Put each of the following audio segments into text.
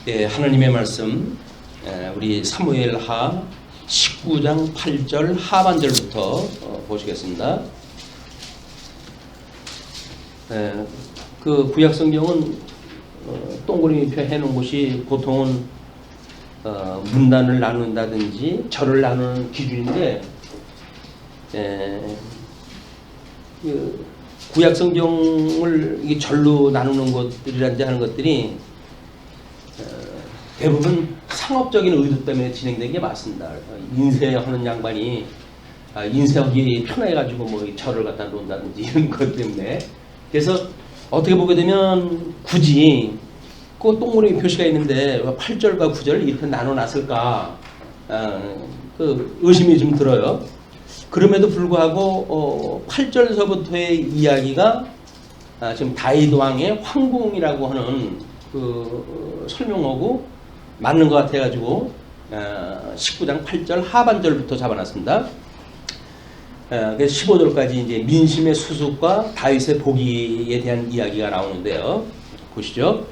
예, 하나님의 말씀 우리 사무엘하 19장 8절 하반절부터 보시겠습니다. 그 구약성경은 동그라미표 해놓은 곳이 보통은 문단을 나눈다든지 절을 나누는 기준인데 그 구약성경을 이게 절로 나누는 것들이란지 하는 것들이 대부분 상업적인 의도 때문에 진행된 게 맞습니다. 인쇄하는 양반이 인쇄하기 편해가지고 뭐 절을 갖다 놓는다든지 이런 것 때문에, 그래서 어떻게 보게 되면 굳이 그 동그라미 표시가 있는데 8절과 9절 이렇게 나눠놨을까 그 의심이 좀 들어요. 그럼에도 불구하고 8절서부터의 이야기가 지금 다윗 왕의 황궁이라고 하는 그 설명하고 맞는 것 같아가지고 19장 8절 하반절부터 잡아놨습니다. 그래서 15절까지 이제 민심의 수습과 다윗의 복위에 대한 이야기가 나오는데요. 보시죠.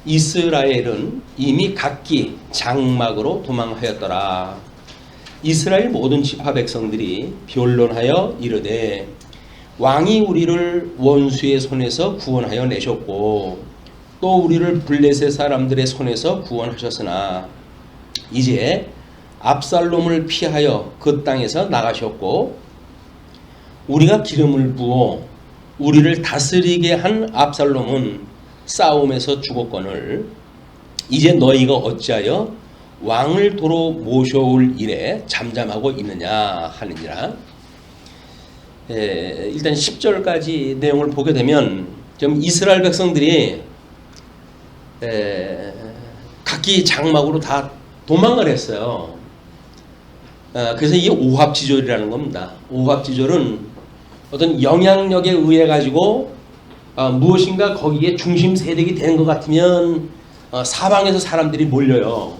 이스라엘은 이미 각기 장막으로 도망하였더라. 이스라엘 모든 지파 백성들이 변론하여 이르되 왕이 우리를 원수의 손에서 구원하여 내셨고 또 우리를 블레셋 사람들의 손에서 구원하셨으나 이제 압살롬을 피하여 그 땅에서 나가셨고 우리가 기름을 부어 우리를 다스리게 한 압살롬은 싸움에서 죽었거늘 이제 너희가 어찌하여 왕을 도로 모셔올 일에 잠잠하고 있느냐 하느니라. 일단 10절까지 내용을 보게 되면 좀 이스라엘 백성들이 각기 장막으로 다 도망을 했어요. 그래서 이게 오합지졸이라는 겁니다. 오합지졸은 어떤 영향력에 의해 가지고 무엇인가 거기에 중심 세력이 된 것 같으면 사방에서 사람들이 몰려요.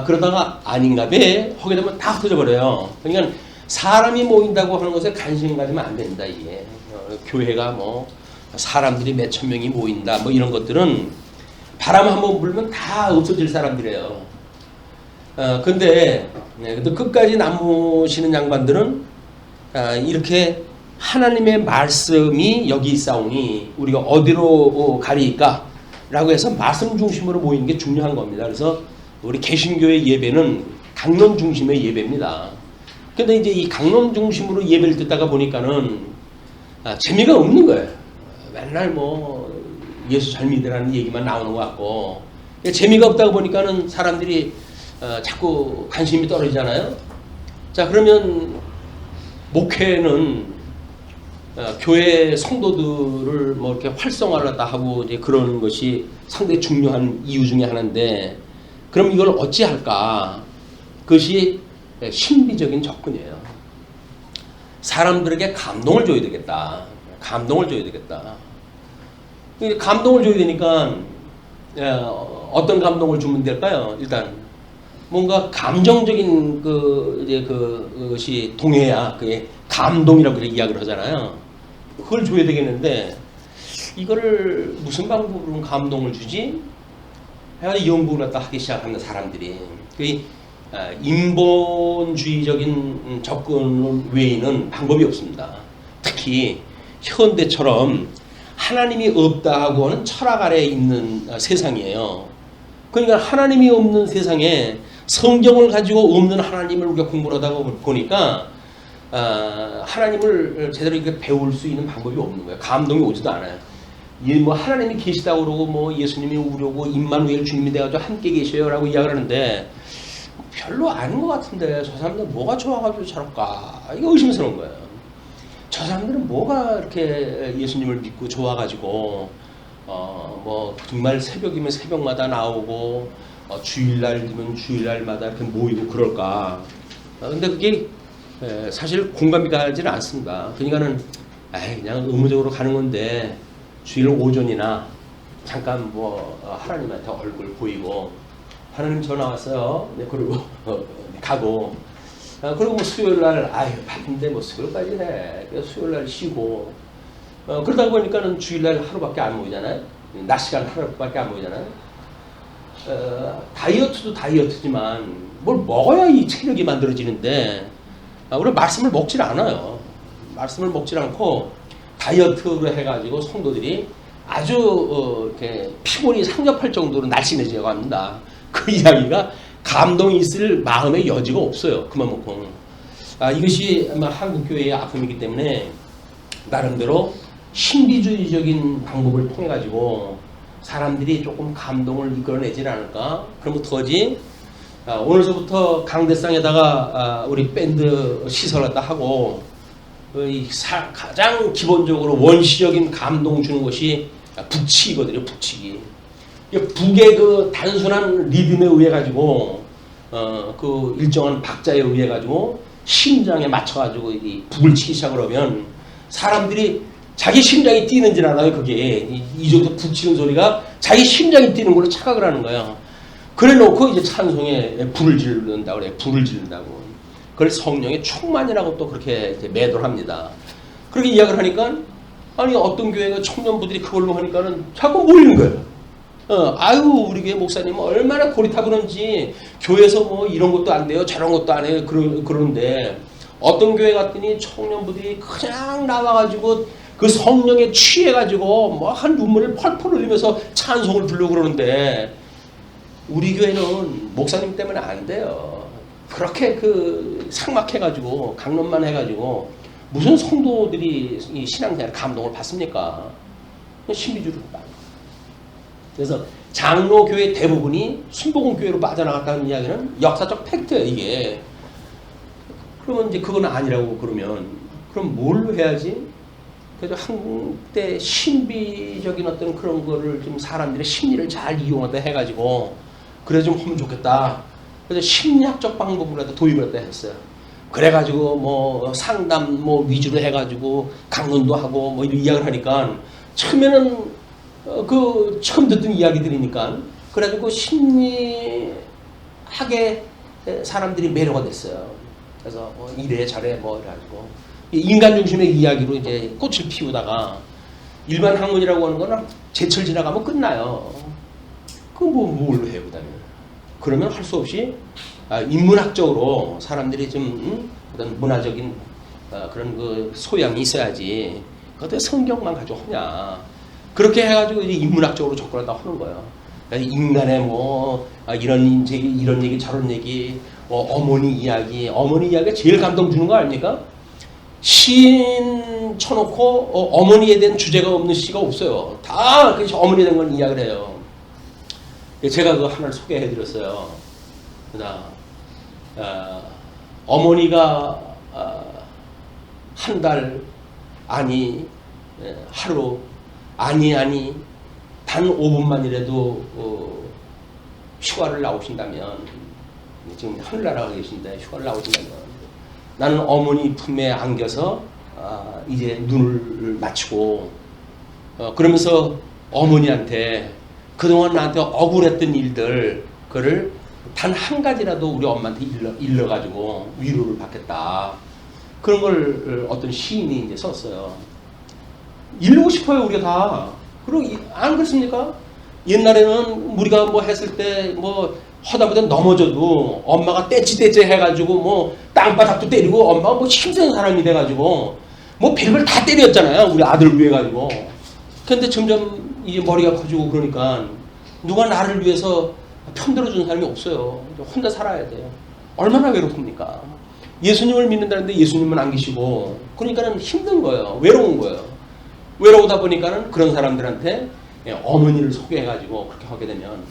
그러다가 아닌가 봐 하게 되면 다 흩어져버려요. 그러니까 사람이 모인다고 하는 것에 관심 가지면 안 된다. 이게 교회가 뭐 사람들이 몇천 명이 모인다 뭐 이런 것들은 바람 한번 불면 다 없어질 사람들이에요. 근데 끝까지 남으시는 양반들은 이렇게 하나님의 말씀이 여기 있사오니 우리가 어디로 가리까? 라고 해서 말씀 중심으로 모이는 게 중요한 겁니다. 그래서 우리 개신교의 예배는 강론 중심의 예배입니다. 근데 이제 이 강론 중심으로 예배를 듣다가 보니까는 재미가 없는 거예요. 맨날 뭐 예수 잘 믿으라는 얘기만 나오는 것 같고 재미가 없다고 보니까는 사람들이 자꾸 관심이 떨어지잖아요. 자, 그러면 목회는 교회 성도들을 뭐 이렇게 활성화하다 하고 이제 그러는 것이 상당히 중요한 이유 중에 하나인데, 그럼 이걸 어찌할까? 그것이 신비적인 접근이에요. 사람들에게 감동을 줘야 되겠다. 감동을 줘야 되겠다. 감동을 줘야 되니까 어떤 감동을 주면 될까요? 일단 뭔가 감정적인 그것이 동해야 그게 감동이라고 그렇게 이야기를 하잖아요. 그걸 줘야 되겠는데 이거를 무슨 방법으로 감동을 주지? 해가지고 연구를 갖다 하기 시작하는 사람들이 그 인본주의적인 접근 외에는 방법이 없습니다. 특히 현대처럼 하나님이 없다고 하는 철학 아래에 있는 세상이에요. 그러니까 하나님이 없는 세상에 성경을 가지고 없는 하나님을 우리가 공부를 하다가 보니까 하나님을 제대로 이렇게 배울 수 있는 방법이 없는 거예요. 감동이 오지도 않아요. 뭐 하나님이 계시다고 그러고 뭐 예수님이 오려고 임마누엘 주님이 돼가지고 함께 계셔요라고 이야기를 하는데 별로 아닌 것 같은데 저 사람들 뭐가 좋아가지고 저럴까? 이게 의심스러운 거예요. 저 사람들은 뭐가 이렇게 예수님을 믿고 좋아가지고 뭐 정말 새벽이면 새벽마다 나오고 주일날이면 주일날마다 이렇게 모이고 그럴까? 근데 그게 사실 공감이 가지는 않습니다. 그러니까는 그냥 의무적으로 가는 건데 주일 오전이나 잠깐 뭐 하나님한테 얼굴 보이고 하나님 전화 왔어요. 그리고 가고. 그리고 뭐 수요일날 바쁜데 뭐 수요일까지 해. 그래서 수요일날 쉬고 그러다 보니까는 주일날 하루밖에 안 모이잖아요. 낮 시간 하루밖에 안 모이잖아요. 다이어트도 다이어트지만 뭘 먹어야 이 체력이 만들어지는데 우리 말씀을 먹질 않아요. 말씀을 먹질 않고 다이어트로 해가지고 성도들이 아주 이렇게 피곤이 상접할 정도로 날씬해지려고 합니다. 그 이야기가 감동이 있을 마음의 여지가 없어요. 그만 먹고. 이것이 아마 한국 교회의 아픔이기 때문에 나름대로 신비주의적인 방법을 통해 가지고 사람들이 조금 감동을 이끌어내질 않을까? 그럼 어떡하지? 오늘서부터 강대상에다가 우리 밴드 시설 갖다 하고 가장 기본적으로 원시적인 감동 주는 것이 북치기거든요. 북치기. 북의 그 단순한 리듬에 의해 가지고 그 일정한 박자에 의해 가지고 심장에 맞춰 가지고 이 북을 치기 시작을 하면 사람들이 자기 심장이 뛰는 줄 알아요. 그게 이 정도 북치는 소리가 자기 심장이 뛰는 걸로 착각을 하는 거야. 그래 놓고 이제 찬송에 불을 지른다고 그래. 불을 지른다고. 그걸 성령의 충만이라고 또 그렇게 이제 매도를 합니다. 그렇게 이야기를 하니까 아니 어떤 교회가 청년부들이 그걸로 하니까는 자꾸 몰리는 거예요. 아유 우리 교회 목사님 얼마나 고리타분한지 교회에서 뭐 이런 것도 안 돼요 저런 것도 안 해요 그러는데 어떤 교회 갔더니 청년부들이 그냥 나와가지고 그 성령에 취해가지고 뭐 한 눈물을 펄펄 흘리면서 찬송을 부르고 그러는데 우리 교회는 목사님 때문에 안 돼요. 그렇게 그 삭막해가지고 강론만 해가지고 무슨 성도들이 이 신앙생활 감동을 받습니까? 신비주의로 봐. 그래서 장로교회 대부분이 순복음교회로 빠져나갔다는 이야기는 역사적 팩트예요, 이게. 그러면 이제 그건 아니라고 그러면 그럼 뭘로 해야지? 그래서 한때 신비적인 어떤 그런 거를 좀 사람들의 심리를 잘 이용하다 해가지고 그래 좀 하면 좋겠다. 그래서 심리학적 방법으로 도입을 했다 했어요. 그래가지고 뭐 상담 뭐 위주로 해가지고 강론도 하고 뭐 이런 이야기를 하니까 처음에는 그 처음 듣던 이야기들이니까 그래가지고 심리학에 사람들이 매료가 됐어요. 그래서 뭐 이래 저래 뭐 이래가지고 인간 중심의 이야기로 이제 꽃을 피우다가 일반 학문이라고 하는 거는 제철 지나가면 끝나요. 그 뭘로 해요 그다음에? 그러면 할 수 없이 인문학적으로 사람들이 좀 어떤 문화적인 그런 그 소양이 있어야지. 그것도 성경만 가지고 하냐? 그렇게 해가지고 이제 인문학적으로 접근한다 하는 거예요. 인간의 뭐 이런 얘기 저런 얘기, 어머니 이야기가 제일 감동 주는 거 아닙니까? 시인 쳐놓고 어머니에 대한 주제가 없는 시가 없어요. 다 그 어머니에 대한 건 이야기를 해요. 제가 그 하나를 소개해드렸어요. 어머니가 한 달 아니 하루 아니 단 5분만이라도 휴가를 나오신다면 지금 하늘나라가 계신데 휴가를 나오신다면 나는 어머니 품에 안겨서 이제 눈을 맞추고 그러면서 어머니한테 그동안 나한테 억울했던 일들 그를 단 한 가지라도 우리 엄마한테 일러가지고 위로를 받겠다. 그런 걸 어떤 시인이 이제 썼어요. 이루고 싶어요 우리가 다. 그리고 안 그렇습니까? 옛날에는 우리가 뭐 했을 때 뭐 하다보다 넘어져도 엄마가 떼찌 해가지고 뭐 땅바닥도 때리고 엄마가 뭐 힘센 사람이 돼가지고 뭐 별걸 다 때렸잖아요. 우리 아들 위해 가지고. 근데 점점 이제 머리가 커지고 그러니까 누가 나를 위해서 편들어주는 사람이 없어요. 혼자 살아야 돼요. 얼마나 외롭습니까? 예수님을 믿는다는데 예수님은 안 계시고 그러니까는 힘든 거예요. 외로운 거예요. 외로우다 보니까는 그런 사람들한테 어머니를 소개해가지고 그렇게 하게 되면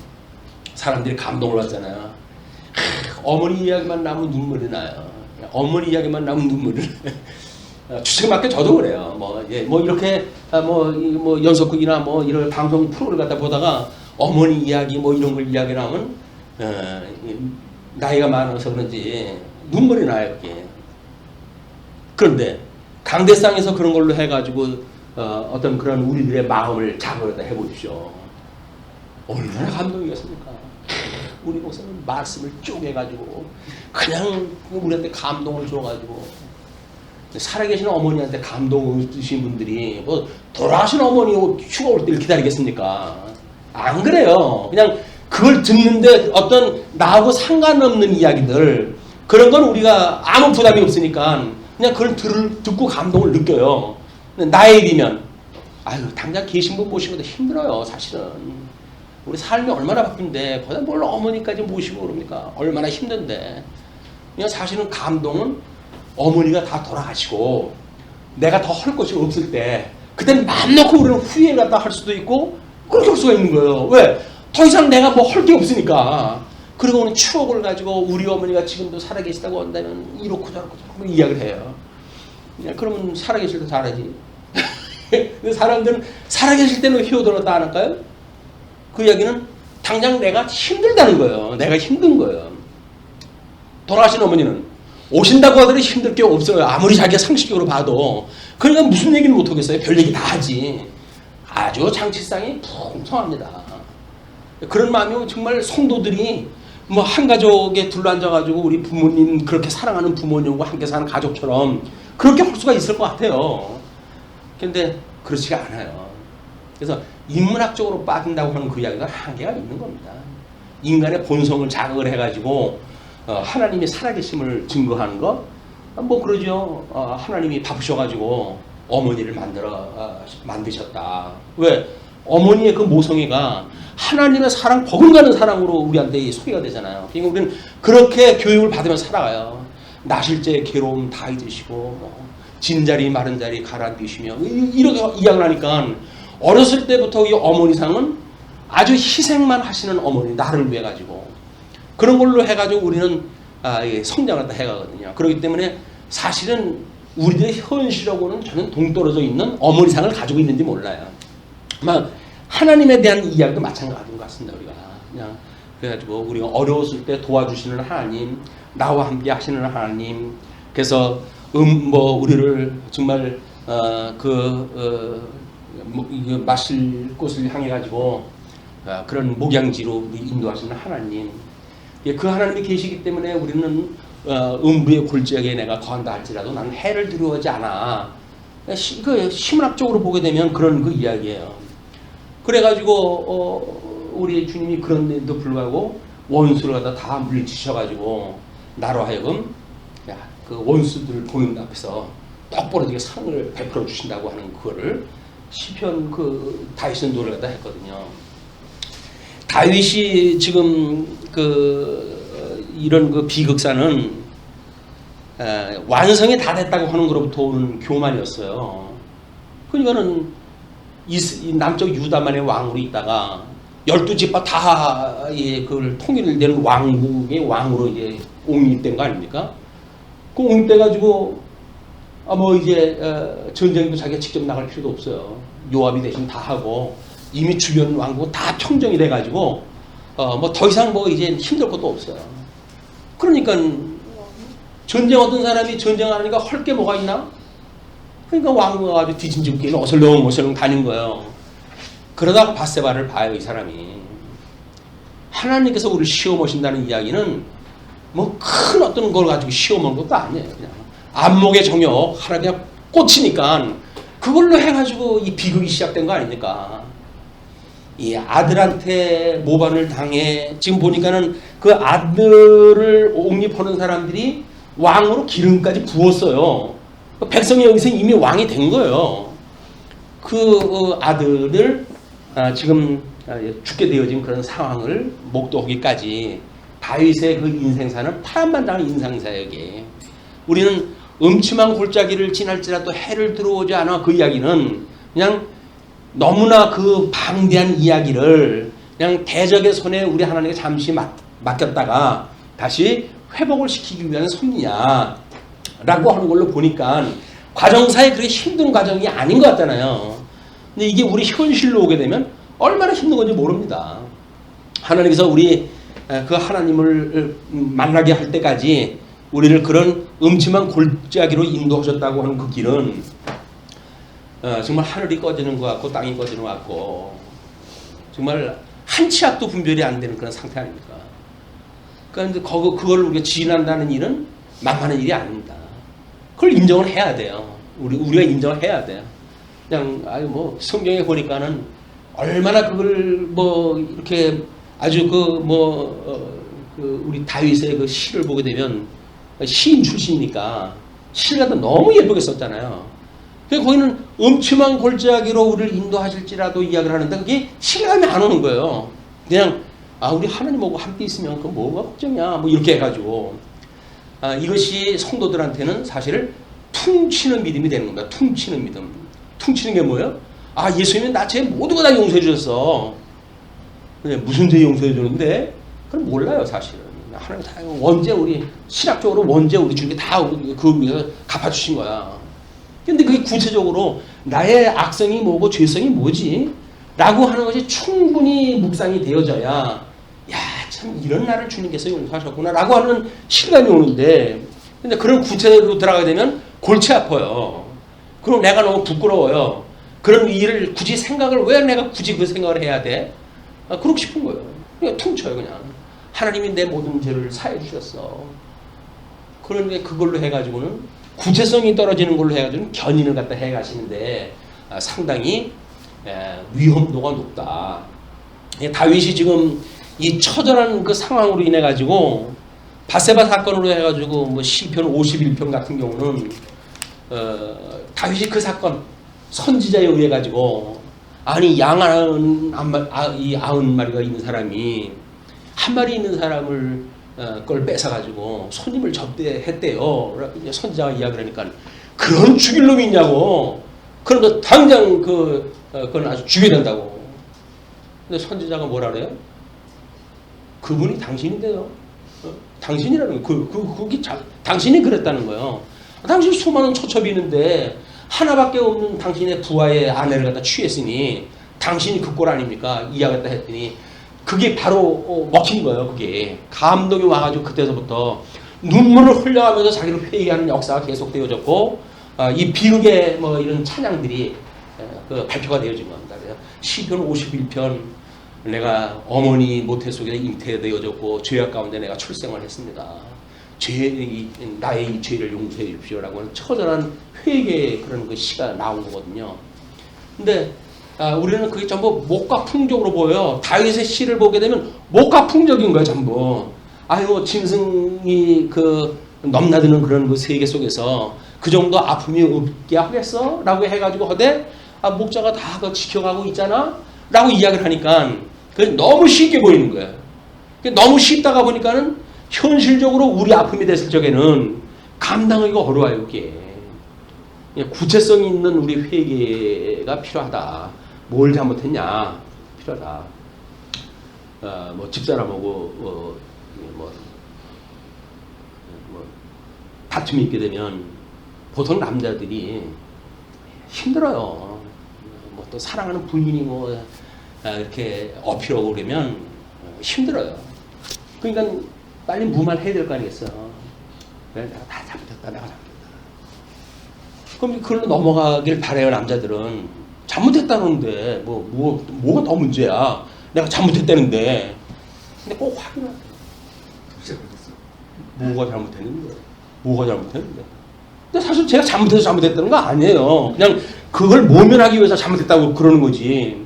사람들이 감동을 받잖아요. 어머니 이야기만 나면 눈물이 나요. 어머니 이야기만 나면 눈물이 나요. 주책 맞게 저도 그래요. 뭐 이렇게 뭐 연속극이나 뭐 이런 방송 프로를 갖다 보다가 어머니 이야기 뭐 이런 걸 이야기 나오면 나이가 많아서 그런지 눈물이 나요. 그게. 그런데 강대상에서 그런 걸로 해가지고 어떤 그런 우리들의 마음을 자극하다 해보십시오. 얼마나 감동이겠습니까? 우리 목사님 말씀을 쭉 해가지고 그냥 우리한테 감동을 줘가지고 살아계신 어머니한테 감동을 주신 분들이 뭐 돌아가신 어머니 휴가 올 때를 기다리겠습니까? 안 그래요. 그냥 그걸 듣는데 어떤 나하고 상관없는 이야기들 그런 건 우리가 아무 부담이 없으니까 그냥 그걸 듣고 감동을 느껴요. 나의 일이면 아유 당장 계신 분 모시고도 힘들어요. 사실은 우리 삶이 얼마나 바쁜데 거기다 뭘 어머니까지 모시고 그럽니까? 얼마나 힘든데. 그냥 사실은 감동은 어머니가 다 돌아가시고 내가 더 할 것이 없을 때 그때는 맘 놓고 우리는 후회를 갖다 할 수도 있고 그렇게 할 수가 있는 거예요. 왜? 더 이상 내가 뭐 할 게 없으니까. 그리고는 추억을 가지고 우리 어머니가 지금도 살아계시다고 한다면 이렇고 저렇고 저렇고 이야기를 해요. 그러면 살아계실 때 잘하지. 근데 사람들은 살아계실 때는 효도를 안 할까요? 그 이야기는 당장 내가 힘들다는 거예요. 내가 힘든 거예요. 돌아가신 어머니는 오신다고 하더라도 힘들 게 없어요. 아무리 자기가 상식적으로 봐도. 그러니까 무슨 얘기는 못하겠어요. 별 얘기 다 하지. 아주 장치상이 풍성합니다. 그런 마음이 정말 성도들이 뭐 한 가족에 둘러앉아가지고 우리 부모님 그렇게 사랑하는 부모님과 함께 사는 가족처럼 그렇게 할 수가 있을 것 같아요. 근데 그렇지가 않아요. 그래서 인문학적으로 빠진다고 하는 그 이야기가 한계가 있는 겁니다. 인간의 본성을 자극을 해가지고 하나님이 살아계심을 증거하는 것, 뭐 그러죠. 하나님이 바쁘셔가지고 어머니를 만드셨다. 왜? 어머니의 그 모성애가 하나님의 사랑, 버금가는 사랑으로 우리한테 소개가 되잖아요. 그러니까 우리는 그렇게 교육을 받으면서 살아가요. 나실제 괴로움 다 잊으시고 진자리 마른 자리 가라앉히시며 이렇게 이야기를 하니까 어렸을 때부터 이 어머니상은 아주 희생만 하시는 어머니, 나를 위해 가지고 그런 걸로 해가지고 우리는 성장을 다 해가거든요. 그렇기 때문에 사실은 우리들의 현실하고는 전혀 동떨어져 있는 어머니상을 가지고 있는지 몰라요. 아마 하나님에 대한 이야기도 마찬가지인 것 같습니다. 우리가 그냥 그래가지고 우리가 어려웠을 때 도와주시는 하나님, 나와 함께 하시는 하나님, 그래서 뭐 우리를 정말 마실 곳을 향해 가지고 그런 목양지로 우리 인도하시는 하나님, 그 하나님이 계시기 때문에 우리는 음부의 골짜기에 내가 거한다 할지라도 나는 해를 두려워하지 않아. 그 심리학적으로 보게 되면 그런 그 이야기예요. 그래가지고 우리 주님이 그런데도 불구하고 원수를 갖다 다 물리치셔가지고 나로 하여금 그 원수들 보는 앞에서 똑부러지게 상을 베풀어 주신다고 하는 그거를 시편 그 다윗은 노래를 갖다 했거든요. 다윗이 지금 이런 그 비극사는 완성이 다 됐다고 하는 것로부터 오는 교만이었어요. 그러니까는 이 남쪽 유다만의 왕으로 있다가 12지파 다 그걸 통일되는 왕국의 왕으로 이제 옹립된 거 아닙니까? 그 옹립돼가지고 뭐 이제 전쟁도 자기가 직접 나갈 필요도 없어요. 요압이 대신 다 하고 이미 주변 왕국 다 평정이 돼가지고 뭐 더 이상 뭐 이제 힘들 것도 없어요. 그러니까 전쟁 어떤 사람이 전쟁 하니까 헐 게 뭐가 있나? 그러니까 왕국가 아주 뒤짐짓기는 어슬렁어슬렁 다닌 거예요. 그러다가 밧세바를 봐요, 이 사람이. 하나님께서 우리를 시험하신다는 이야기는 뭐 큰 어떤 걸 가지고 시험하는 것도 아니에요. 그냥 안목의 정욕 하나 그냥 꽂히니까 그걸로 해가지고 이 비극이 시작된 거 아닙니까? 이 아들한테 모반을 당해 지금 보니까는 그 아들을 옹립하는 사람들이 왕으로 기름까지 부었어요. 백성이 여기서 이미 왕이 된 거예요. 그 아들을 지금 죽게 되어진 그런 상황을 목도하기까지 다윗의 그 인생사는 파란만장한 인생사예요. 우리는 음침한 골짜기를 지날지라도 해를 들어오지 않아 그 이야기는 그냥 너무나 그 방대한 이야기를 그냥 대적의 손에 우리 하나님께 잠시 맡겼다가 다시 회복을 시키기 위한 섭리야 라고 하는 걸로 보니까 과정사에 그렇게 힘든 과정이 아닌 것 같잖아요. 근데 이게 우리 현실로 오게 되면 얼마나 힘든 건지 모릅니다. 하나님께서 우리 그 하나님을 만나게 할 때까지 우리를 그런 음침한 골짜기로 인도하셨다고 하는 그 길은 정말 하늘이 꺼지는 것 같고 땅이 꺼지는 것 같고 정말 한 치 앞도 분별이 안 되는 그런 상태 아닙니까? 그런데 그걸 우리가 지난다는 일은 만만한 일이 아닙니다. 그걸 인정을 해야 돼요. 우리가 인정을 해야 돼요. 그냥 뭐 성경에 보니까는 얼마나 그걸 뭐 이렇게 아주 우리 다윗의 그 시를 보게 되면 시인 출신이니까 시를 갖다 너무 예쁘게 썼잖아요. 거기는 음침한 골짜기로 우리를 인도하실지라도 이야기를 하는데 그게 실감이 안 오는 거예요. 그냥 우리 하나님하고 함께 있으면 그 뭐가 걱정이야 뭐 이렇게 해가지고 이것이 성도들한테는 사실 퉁치는 믿음이 되는 겁니다. 퉁치는 믿음. 퉁치는 게 뭐예요? 예수님은 나 죄 모든 거 다 용서해 주셨어. 근데 무슨 죄 용서해 주는데? 그럼 몰라요 사실은. 하나님 다 언제 우리 신학적으로 언제 우리 주님이 다 그 위해서 갚아주신 거야. 근데 그게 구체적으로 나의 악성이 뭐고 죄성이 뭐지? 라고 하는 것이 충분히 묵상이 되어져야 참 이런 나를 주님께서 용서하셨구나 라고 하는 실감이 오는데 근데 그런 구체로 들어가게 되면 골치 아파요. 그럼 내가 너무 부끄러워요. 그런 일을 굳이 생각을 왜 내가 굳이 그 생각을 해야 돼? 그러고 싶은 거예요. 그냥 퉁쳐요 그냥. 하나님이 내 모든 죄를 사해 주셨어. 그런데 그걸로 해가지고는 구체성이 떨어지는 걸로 해가지고 견인을 갖다 해가시는데 상당히 위험도가 높다. 다윗이 지금 이 처절한 그 상황으로 인해 가지고 바세바 사건으로 해가지고 뭐 시편 51편 같은 경우는 다윗이 그 사건 선지자에 의해 가지고 양 90마리가 있는 사람이 한 마리 있는 사람을 걸 뺏어가지고 손님을 접대했대요. 선지자가 이야기를 하니까 그런 죽일 놈이 있냐고. 그런 거 당장 그건 아주 죽여야 된다고. 근데 선지자가 뭐라 그래요? 그분이 당신인데요. 당신이라는 거. 당신이 그랬다는 거예요. 당신 수많은 처첩이 있는데 하나밖에 없는 당신의 부하의 아내를 갖다 취했으니 당신이 그 꼴 아닙니까? 이야기했다 했더니 그게 바로 먹힌 거예요. 그게 감동이 와가지고 그때서부터 눈물을 흘려가면서 자기를 회개하는 역사가 계속되어졌고 이 비극의 뭐 이런 찬양들이 발표가 되어진 겁니다. 그래서 시편 51편 내가 어머니 모태 속에 잉태되어졌고 죄악 가운데 내가 출생을 했습니다. 나의 이 죄를 용서해 주십시오라고 하는 처절한 회개의 그런 그 시가 나온 거거든요. 근데 우리는 그게 전부 목가풍적으로 보여요. 다윗의 시를 보게 되면 목가풍적인 거예요, 전부. 짐승이 넘나드는 그런 그 세계 속에서 그 정도 아픔이 없게 하겠어? 라고 해가지고 하되, 목자가 다 지켜가고 있잖아? 라고 이야기를 하니까, 그게 너무 쉽게 보이는 거예요. 너무 쉽다가 보니까는 현실적으로 우리 아픔이 됐을 적에는 감당하기가 어려워요, 이게. 구체성 있는 우리 회개가 필요하다. 뭘 잘못했냐 필요하다. 집사람하고 다툼이 있게 되면 보통 남자들이 힘들어요. 또 사랑하는 부인이 이렇게 어필하고 그러면 힘들어요. 그러니까 빨리 무마해야 될 거 아니겠어요. 내가 다 잘못했다. 내가 잘못했다. 그럼 그걸로 넘어가길 바래요. 남자들은. 잘못했다는데 뭐가 더 문제야. 내가 잘못했다는데. 근데 꼭 확인하세요. 뭐가 잘못했는데. 근데 사실 제가 잘못해서 잘못했다는 거 아니에요. 그냥 그걸 모면하기 위해서 잘못했다고 그러는 거지.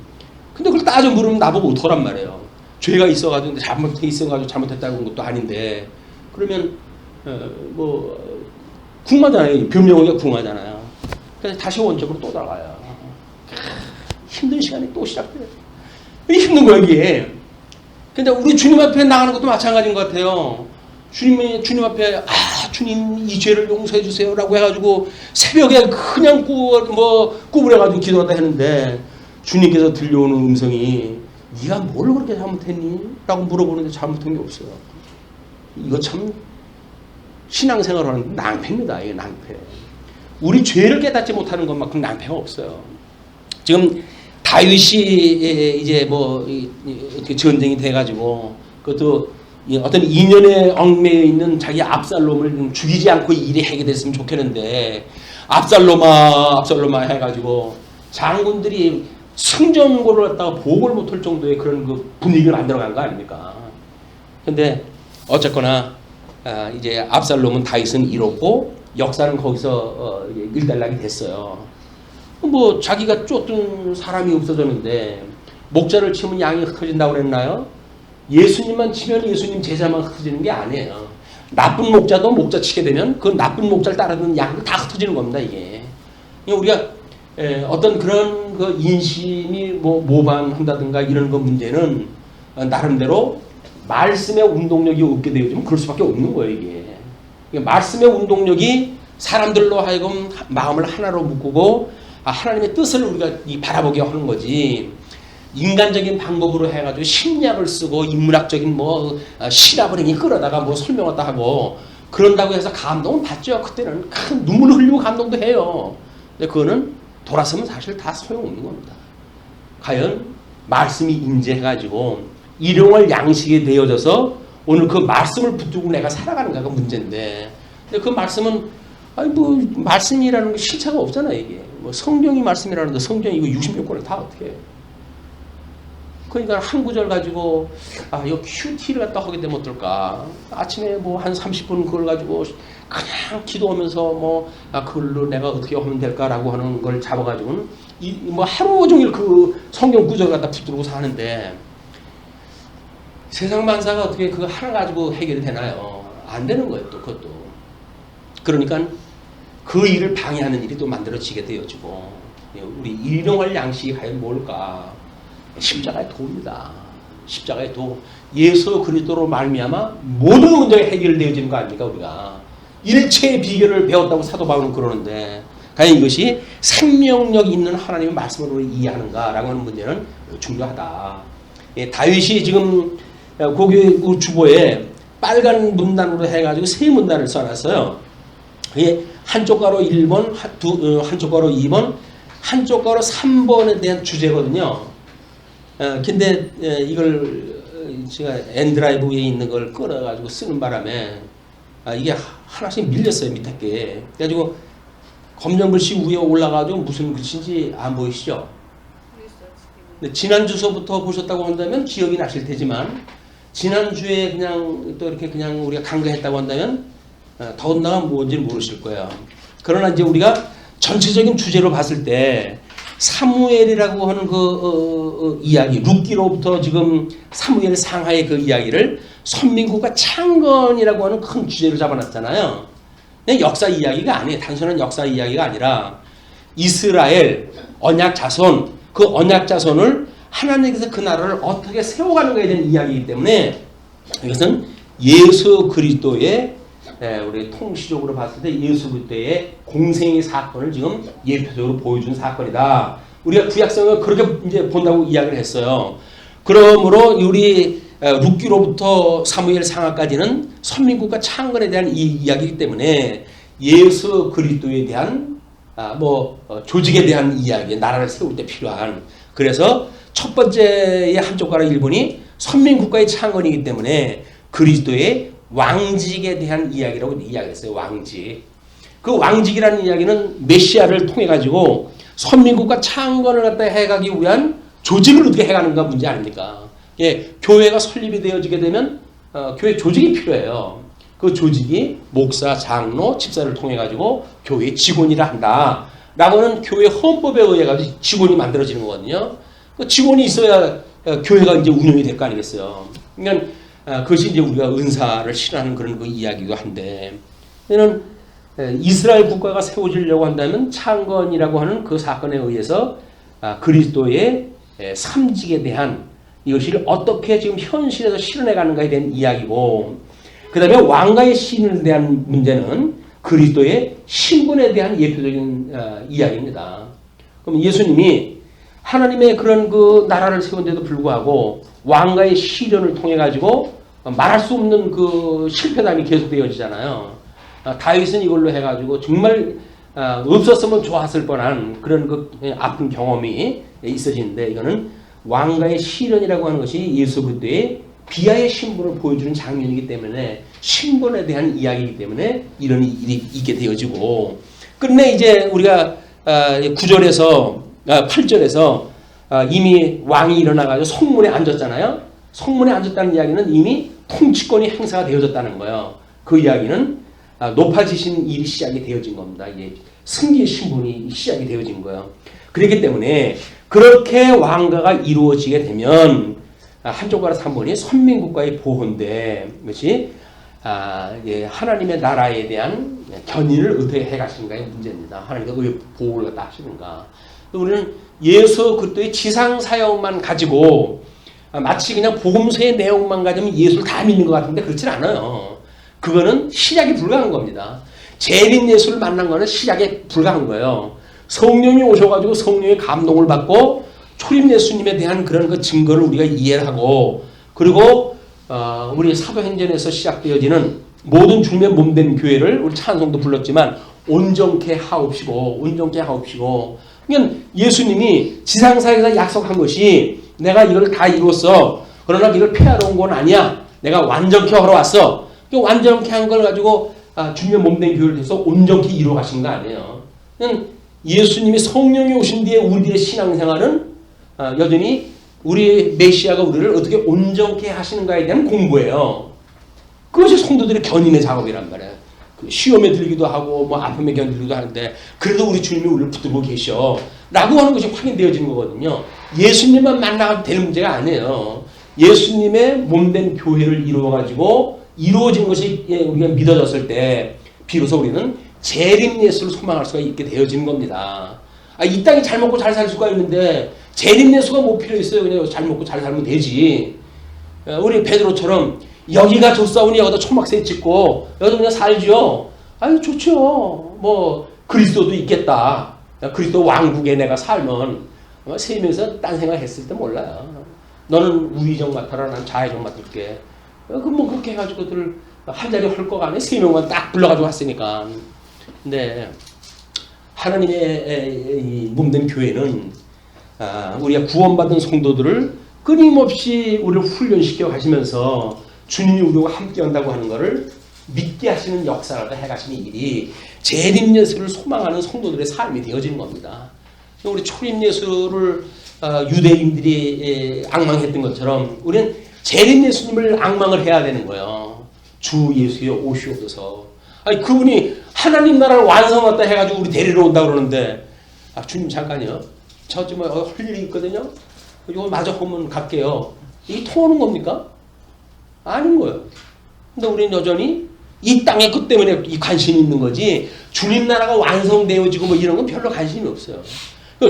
근데 그걸 따져 물으면 나보고 어떡하란 말이에요. 죄가 있어가지고 잘못했다는 것도 아닌데. 그러면 궁하잖아요. 변명하기가 궁하잖아요. 그래서 다시 원점으로 또 돌아가요. 힘든 시간이 또 시작돼요. 힘든 거예요, 이게. 근데 우리 주님 앞에 나가는 것도 마찬가지인 것 같아요. 주님 앞에 주님 이 죄를 용서해 주세요라고 해가지고 새벽에 그냥 꾸부려가지고 기도한다 했는데 주님께서 들려오는 음성이 네가 뭘 그렇게 잘못했니? 라고 물어보는데 잘못한 게 없어요. 이거 참 신앙생활을 하는 낭패입니다. 이게 낭패. 우리 죄를 깨닫지 못하는 것만큼 낭패가 없어요. 지금 다윗이 이제 어떻게 전쟁이 돼가지고 그것도 어떤 인연에 얽매여 있는 자기 압살롬을 죽이지 않고 일이 해결됐으면 좋겠는데 압살롬아 해가지고 장군들이 승전고를 갖다가 보고를 못할 정도의 그런 그 분위기를 만들어간 거 아닙니까? 근데 어쨌거나 이제 압살롬은 다윗은 잃었고 역사는 거기서 일단락이 됐어요. 자기가 쫓던 사람이 없어졌는데 목자를 치면 양이 흩어진다고 그랬나요? 예수님만 치면 예수님 제자만 흩어지는 게 아니에요. 나쁜 목자도 목자 치게 되면 그 나쁜 목자를 따르는 양도 다 흩어지는 겁니다. 이게 우리가 어떤 그런 그 인심이 뭐 모방한다든가 이런 거 문제는 나름대로 말씀의 운동력이 없게 되어지면 그럴 수밖에 없는 거예요. 이게 말씀의 운동력이 사람들로 하여금 마음을 하나로 묶고 하나님의 뜻을 우리가 바라보게 하는 거지. 인간적인 방법으로 해가지고 심리학을 쓰고 인문학적인 뭐 시랍을 끌어다가 뭐 설명하다 하고 그런다고 해서 감동은 받죠. 그때는 큰 눈물 흘리고 감동도 해요. 근데 그거는 돌아서면 사실 다 소용없는 겁니다. 과연 말씀이 임재해가지고 일용할 양식이 되어져서 오늘 그 말씀을 붙들고 내가 살아가는가가 문제인데, 근데 그 말씀은 아니 뭐 말씀이라는 게 실체가 없잖아요. 이게 뭐 성경이 말씀이라는데 성경 이거 66권을 다 어떻게 해요? 그러니까 한 구절 가지고 이거 큐티를 갖다 하게 되면 어떨까? 아침에 뭐 한 30분 그걸 가지고 그냥 기도하면서 뭐 그걸로 내가 어떻게 하면 될까라고 하는 걸 잡아가지고는 뭐 하루 종일 그 성경 구절 갖다 붙들고 사는데 세상 만사가 어떻게 그거 하나 가지고 해결이 되나요? 안 되는 거예요. 또 그것도. 그러니까 그 일을 방해하는 일이 또 만들어지게 되어지고 우리 일용할 양식이 과연 뭘까? 십자가의 도입니다. 십자가의 도. 예수 그리스도로 말미암아 모든 문제가 해결되어지는 거 아닙니까? 우리가 일체의 비결을 배웠다고 사도 바울은 그러는데 과연 이것이 생명력 있는 하나님의 말씀으로 이해하는가라고 하는 문제는 중요하다. 다윗이 지금 고교 주보에 빨간 문단으로 해가지고 세 문단을 써놨어요. 한쪽 가로 1번, 한쪽 가로 2번, 한쪽 가로 3번에 대한 주제거든요. 근데 이걸 제가 엔드라이브 위에 있는 걸 끌어가지고 쓰는 바람에 이게 하나씩 밀렸어요. 밑에 게. 그래가지고 검정글씨 위에 올라가지고 무슨 글씨인지 안 보이시죠? 근데 지난 주소부터 보셨다고 한다면 기억이 나실 테지만 지난주에 그냥 또 이렇게 그냥 우리가 강의했다고 한다면 더군다나 뭔지 모르실 거예요. 그러나 이제 우리가 전체적인 주제로 봤을 때 사무엘이라고 하는 그 이야기, 룻기로부터 지금 사무엘 상하의 그 이야기를 선민국과 창건이라고 하는 큰 주제로 잡아놨잖아요. 역사 이야기가 아니에요. 단순한 역사 이야기가 아니라 이스라엘 언약 자손, 그 언약 자손을 하나님께서 그 나라를 어떻게 세워가는가에 대한 이야기이기 때문에 이것은 예수 그리스도의 우리 통시적으로 봤을 때 예수 그리스도의 공생의 사건을 지금 예표적으로 보여준 사건이다. 우리가 구약성을 그렇게 이제 본다고 이야기를 했어요. 그러므로 우리 룻기로부터 사무엘 상하까지는 선민국과 창건에 대한 이 이야기이기 때문에 예수 그리스도에 대한 조직에 대한 이야기, 나라를 세울 때 필요한. 그래서 첫 번째의 한쪽 가로 1번이 선민국가의 창건이기 때문에 그리스도의 왕직에 대한 이야기라고 이야기했어요. 왕직. 그 왕직이라는 이야기는 메시아를 통해 가지고 선민국과 창건을 갖다 해가기 위한 조직을 어떻게 해가는가 문제 아닙니까? 교회가 설립이 되어지게 되면 교회 조직이 필요해요. 그 조직이 목사, 장로, 집사를 통해 가지고 교회 직원이라 한다. 라고는 교회 헌법에 의해 가지고 직원이 만들어지는 거거든요. 그 직원이 있어야 교회가 이제 운영이 될 거 아니겠어요. 그러니까 그것이 이제 우리가 은사를 실현하는 그런 그 이야기도 한데, 이는 이스라엘 국가가 세워지려고 한다면 창건이라고 하는 그 사건에 의해서 그리스도의 삼직에 대한 이것을 어떻게 지금 현실에서 실현해 가는가에 대한 이야기고, 그 다음에 왕가의 신에 대한 문제는 그리스도의 신분에 대한 예표적인 이야기입니다. 그럼 예수님이 하나님의 그런 그 나라를 세운데도 불구하고 왕가의 시련을 통해 가지고 말할 수 없는 그 실패담이 계속되어지잖아요. 다윗은 이걸로 해가지고 정말 없었으면 좋았을 뻔한 그런 그 아픈 경험이 있어지는데, 이거는 왕가의 시련이라고 하는 것이 예수 그리스도의 비하의 신분을 보여주는 장면이기 때문에 신분에 대한 이야기이기 때문에 이런 일이 있게 되어지고, 끝내 이제 우리가 9절에서 8절에서 이미 왕이 일어나가지고 성문에 앉았잖아요. 성문에 앉았다는 이야기는 이미 통치권이 행사가 되어졌다는 거예요. 그 이야기는 높아지신 일이 시작이 되어진 겁니다. 이게 승기의 신분이 시작이 되어진 거예요. 그렇기 때문에 그렇게 왕가가 이루어지게 되면 한쪽으로 3번이 선민국가의 보호인데 이것이 하나님의 나라에 대한 견인을 어떻게 해가시는가의 문제입니다. 하나님과 왜 보호를 갖다 하시는가. 우리는 예수 그리스도의 지상 사역만 가지고 마치 그냥 복음서의 내용만 가지면 예수를 다 믿는 것 같은데 그렇진 않아요. 그거는 시작이 불가한 겁니다. 재림 예수를 만난 거는 시작에 불과한 거예요. 성령이 오셔가지고 성령의 감동을 받고 초림 예수님에 대한 그런 그 증거를 우리가 이해를 하고 그리고 우리 사도행전에서 시작되어지는 모든 주님의 몸된 교회를 우리 찬송도 불렀지만 온전케 하옵시고 그러니까 예수님이 지상사에서 약속한 것이 내가 이걸 다 이뤘어. 그러나 이걸 폐하러 온 건 아니야. 내가 완전케 하러 왔어. 완전케 한 걸 가지고 주님의 몸된 교회를 해서 온전케 이루어 가신 거 아니에요. 예수님이 성령이 오신 뒤에 우리의 신앙생활은 여전히 우리 메시아가 우리를 어떻게 온전케 하시는가에 대한 공부예요. 그것이 성도들의 견인의 작업이란 말이에요. 시험에 들기도 하고 뭐 아픔에 견디기도 하는데 그래도 우리 주님이 우리를 붙들고 계셔 라고 하는 것이 확인되어지는 거거든요. 예수님만 만나면 되는 문제가 아니에요. 예수님의 몸된 교회를 이루어가지고 이루어진 것이 우리가 믿어졌을 때 비로소 우리는 재림 예수를 소망할 수가 있게 되어지는 겁니다. 이 땅에 잘 먹고 잘 살 수가 있는데 재림 예수가 뭐 필요 있어요. 그냥 잘 먹고 잘 살면 되지. 우리 베드로처럼 여기가 좋사오니 여기다 초막새 짓고 여기서 그냥 살죠. 아유 좋죠. 뭐 그리스도도 있겠다. 그리스도 왕국에 내가 살면 세 명이서 딴 생각했을 때 몰라요. 너는 우의정 맡아라. 난 자의정 맡을게. 뭐 그렇게 해가지고들 한 자리 헐거 안에 세 명만 딱 불러가지고 왔으니까. 근데 하나님의 이 몸된 교회는 우리가 구원받은 성도들을 끊임없이 우리를 훈련시켜 가시면서 주님이 우리와 함께 한다고 하는 것을 믿게 하시는 역사를 해가시는 일이 재림 예수를 소망하는 성도들의 삶이 되어지는 겁니다. 우리 초림 예수를 유대인들이 앙망했던 것처럼 우리는 재림 예수님을 앙망을 해야 되는 거예요. 주 예수여 오시옵소서. 아니 그분이 하나님 나라를 완성했다 해가지고 우리 데리러 온다 그러는데 주님 잠깐요. 저 지금 할 일이 있거든요. 이거 마저 하면 갈게요. 이게 통하는 겁니까? 아닌 거예요. 근데 우리는 여전히 이 땅의 것 때문에 이 관심이 있는 거지 주님 나라가 완성되어지고 뭐 이런 건 별로 관심이 없어요.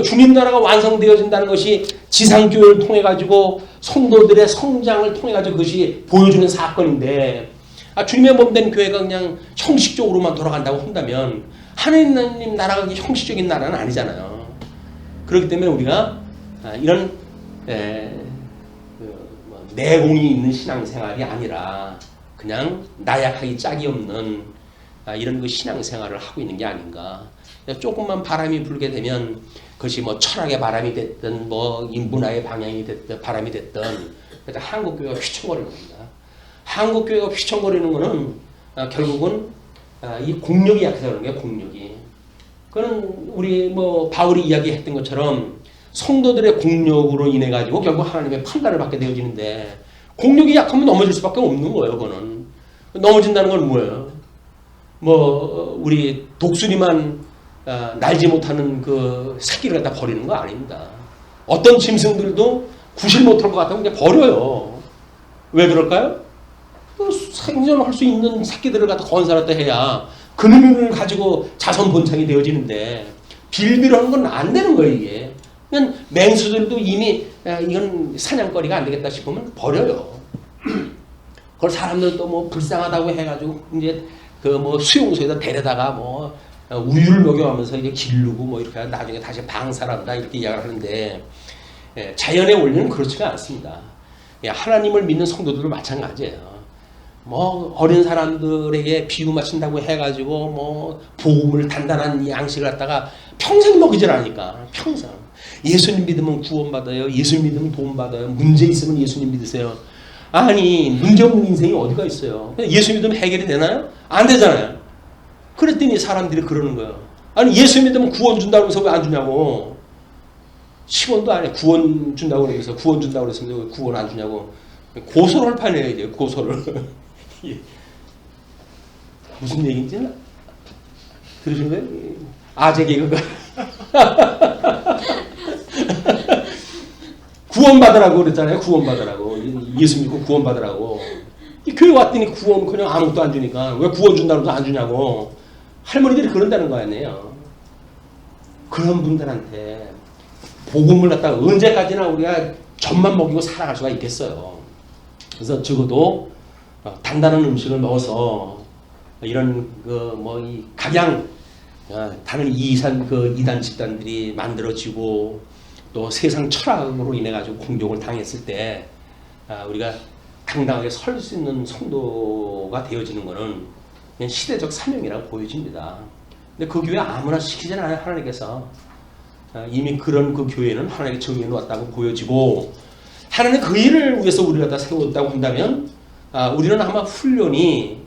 주님 나라가 완성되어진다는 것이 지상교회를 통해 가지고 성도들의 성장을 통해 가지고 그것이 보여주는 사건인데 주님의 몸된 교회가 그냥 형식적으로만 돌아간다고 한다면 하나님 나라가 형식적인 나라는 아니잖아요. 그렇기 때문에 우리가 이런 내공이 있는 신앙생활이 아니라 그냥 나약하기 짝이 없는 이런 그 신앙생활을 하고 있는 게 아닌가. 조금만 바람이 불게 되면 그것이 뭐 철학의 바람이 됐든 뭐 문화의 방향이 됐든 바람이 됐든 그러니까 한국교회가 휘청거리는 겁니다. 한국교회가 휘청거리는 거는 결국은 이 공력이 약해서 그런 거예요. 공력이. 그는 우리 뭐 바울이 이야기했던 것처럼 성도들의 공력으로 인해 가지고 결국 하나님의 판단을 받게 되어지는데 공력이 약하면 넘어질 수밖에 없는 거예요. 그거는 넘어진다는 건 뭐예요? 뭐 우리 독수리만 날지 못하는 그 새끼를 갖다 버리는 거 아닙니다. 어떤 짐승들도 구실 못할 것 같으면 그냥 버려요. 왜 그럴까요? 생존할 수 있는 새끼들을 갖다 건설했다 해야 그놈을 가지고 자선 본창이 되어지는데 빌빌하는 건 안 되는 거예요. 이게. 그냥 맹수들도 이미 이건 사냥거리가 안 되겠다 싶으면 버려요. 그걸 사람들 또 뭐 불쌍하다고 해가지고 이제 그 뭐 수용소에다 데려다가 뭐 우유를 먹여가면서 이제 기르고 뭐 이렇게 나중에 다시 방사한다 이렇게 이야기를 하는데 자연의 원리는 그렇지가 않습니다. 하나님을 믿는 성도들도 마찬가지예요. 뭐 어린 사람들에게 비유 맞춘다고 해가지고 뭐 복음을 단단한 양식을 갖다가 평생 먹이질 않으니까 평생 예수님 믿으면 구원받아요. 예수님 믿으면 도움받아요. 문제 있으면 예수님 믿으세요. 아니 문제 없는 인생이 어디가 있어요. 예수 믿으면 해결이 되나요? 안 되잖아요. 그랬더니 사람들이 그러는 거예요. 아니 예수 믿으면 구원 준다고 해서 왜 안 주냐고. 10원도 안 해. 구원 준다고 그래서 구원 준다고 그래서 왜 구원 안 주냐고. 고소를 할 판이에요. 이제 고소를. 무슨 얘기인지 들으신 거예요? 아재 개그가. 구원받으라고 그랬잖아요. 구원받으라고. 예수 믿고 구원받으라고. 이 교회 왔더니 구원 그냥 아무것도 안 주니까 왜 구원 준다고 안 주냐고. 할머니들이 그런다는 거 아니에요. 그런 분들한테 복음을 갖다가 언제까지나 우리가 젖만 먹이고 살아갈 수가 있겠어요. 그래서 적어도 단단한 음식을 먹어서 이런 이 각양 다른 이단 집단들이 만들어지고 또 세상 철학으로 인해 가지고 공격을 당했을 때 우리가 당당하게 설 수 있는 성도가 되어지는 것은 그냥 시대적 사명이라고 보여집니다. 근데 그 교회 아무나 시키지 않아요. 하나님께서 이미 그런 그 교회는 하나님께 정해 놓았다고 보여지고 하나님 그 일을 위해서 우리를 갖다 세웠다고 한다면 우리는 아마 훈련이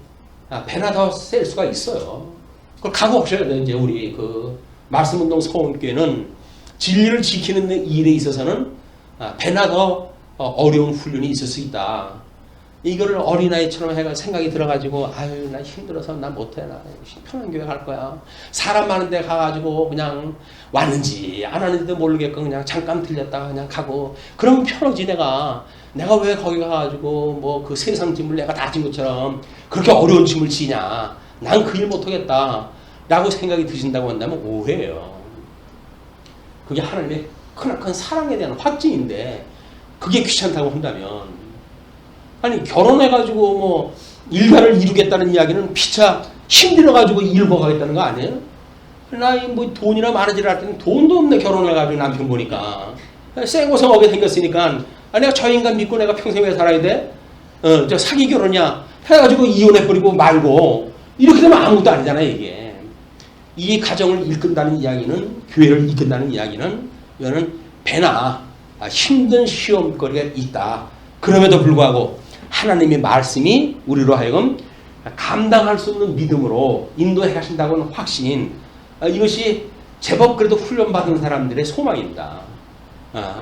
배나 더 셀 수가 있어요. 그걸 각오하셔야 돼요. 이제 우리 그 말씀운동 서원교회는 진리를 지키는 일에 있어서는 배나 더 어려운 훈련이 있을 수 있다. 이거를 어린아이처럼 해가 생각이 들어가지고 아유 나 힘들어서 나 못해 나 편한 교회 갈 거야. 사람 많은 데 가가지고 그냥 왔는지 안 왔는지도 모르겠고 그냥 잠깐 들렸다가 그냥 가고 그러면 편하지 내가 왜 거기 가가지고 뭐 그 세상 짐을 내가 다 진 것처럼 그렇게 어려운 짐을 지냐. 난 그 일 못하겠다 라고 생각이 드신다고 한다면 오해예요. 그게 하나님의 크나큰 사랑에 대한 확증인데 그게 귀찮다고 한다면 아니 결혼해가지고 뭐 일가를 이루겠다는 이야기는 피차 힘들어가지고 일고 가겠다는 거 아니에요? 나 뭐 돈이나 많아지라 할 때는 돈도 없네 결혼해가지고 남편 보니까 쌩고생하게 생겼으니까 내가 저 인간 믿고 내가 평생 왜 살아야 돼? 저 사기 결혼이야 해가지고 이혼해버리고 말고 이렇게 되면 아무것도 아니잖아요 이게. 이 가정을 이끈다는 이야기는 교회를 이끈다는 이야기는 이거는 배나 힘든 시험거리가 있다. 그럼에도 불구하고 하나님의 말씀이 우리로 하여금 감당할 수 없는 믿음으로 인도해 가신다고는 확신 이것이 제법 그래도 훈련받은 사람들의 소망입니다.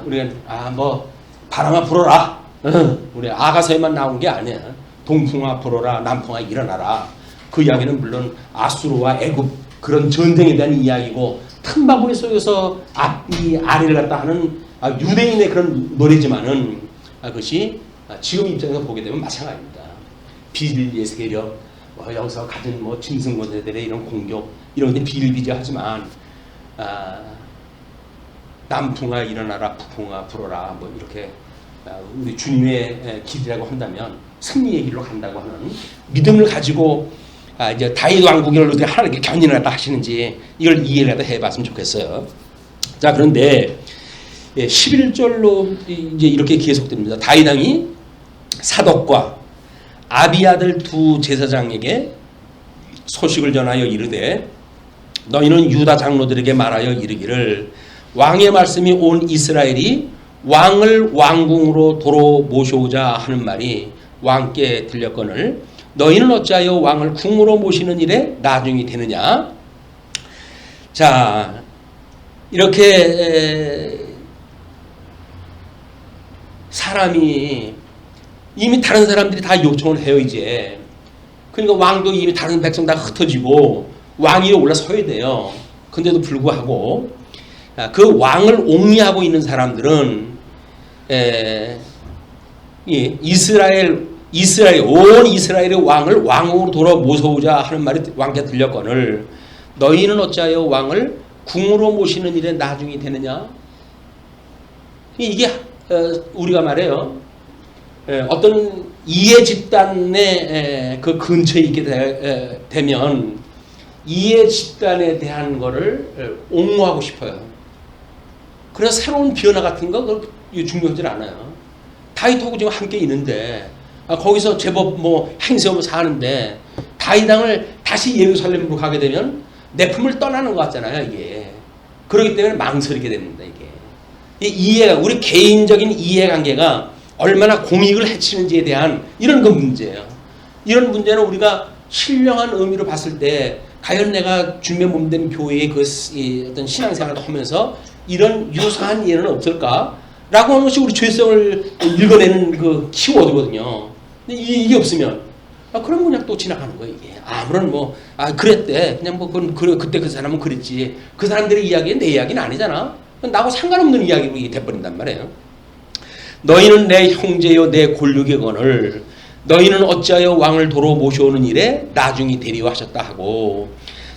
우리가 뭐 바람아 불어라 우리 아가서에만 나온 게 아니야. 동풍아 불어라 남풍아 일어나라. 그 이야기는 물론 아수르와 애굽 그런 전쟁에 대한 이야기고 틈바구니 속에서 이 아래를 갖다 하는 유대인의 그런 노래지만은 그것이 지금 입장에서 보게 되면 마찬가지입니다. 비일비재 세력, 여기서 가진 뭐 짐승권자들의 이런 공격 이런 게 비일비재하지만 남풍아 일어나라 북풍아 불어라 뭐 이렇게 우리 주님의 길이라고 한다면 승리의 길로 간다고 하는 믿음을 가지고 이제 다윗 왕국을 어떻게 하나님께 견인을 하시는지 이걸 이해를 해봤으면 좋겠어요. 자 그런데 11절로 이제 이렇게 계속됩니다. 다윗 왕이 사독과 아비아들 두 제사장에게 소식을 전하여 이르되 너희는 유다 장로들에게 말하여 이르기를 왕의 말씀이 온 이스라엘이 왕을 왕궁으로 도로 모셔오자 하는 말이 왕께 들렸거늘 너희는 어찌하여 왕을 궁으로 모시는 일에 나중이 되느냐. 자 이렇게 사람이 이미 다른 사람들이 다 요청을 해요 이제. 그러니까 왕도 이미 다른 백성 다 흩어지고 왕이 올라서야 돼요. 근데도 불구하고 그 왕을 옹리하고 있는 사람들은 온 이스라엘의 왕을 왕으로 돌아 모셔오자 하는 말이 왕께 들렸거늘 너희는 어찌하여 왕을 궁으로 모시는 일에 나중이 되느냐. 이게 우리가 말해요. 어떤 이해 집단의 그 근처에 있게 되면 이해 집단에 대한 거를 옹호하고 싶어요. 그래서 새로운 변화 같은 거 중요하지 않아요. 다윗하고 지금 함께 있는데 거기서 제법 뭐 행세하며 사는데 다윗 왕을 다시 예루살렘으로 가게 되면 내 품을 떠나는 것 같잖아요 이게. 그렇기 때문에 망설이게 됩니다 이게. 이해가 우리 개인적인 이해관계가 얼마나 공익을 해치는지에 대한 이런 그 문제예요. 이런 문제는 우리가 신령한 의미로 봤을 때 과연 내가 주님의 몸된 교회의 그 어떤 신앙생활을 하면서 이런 유사한 예는 없을까? 라고 하는 것이 우리 죄성을 읽어내는 그 키워드거든요. 근데 이게 없으면 그럼 그냥 또 지나가는 거예요 이게. 아무런 뭐 그랬대 그냥 뭐 그때 그 사람은 그랬지 그 사람들의 이야기는 내 이야기는 아니잖아. 나하고 상관없는 이야기로 돼버린단 말이에요. 너희는 내 형제요 내 골육이거늘 너희는 어찌하여 왕을 도로 모셔오는 일에 나중이 되리와 하셨다 하고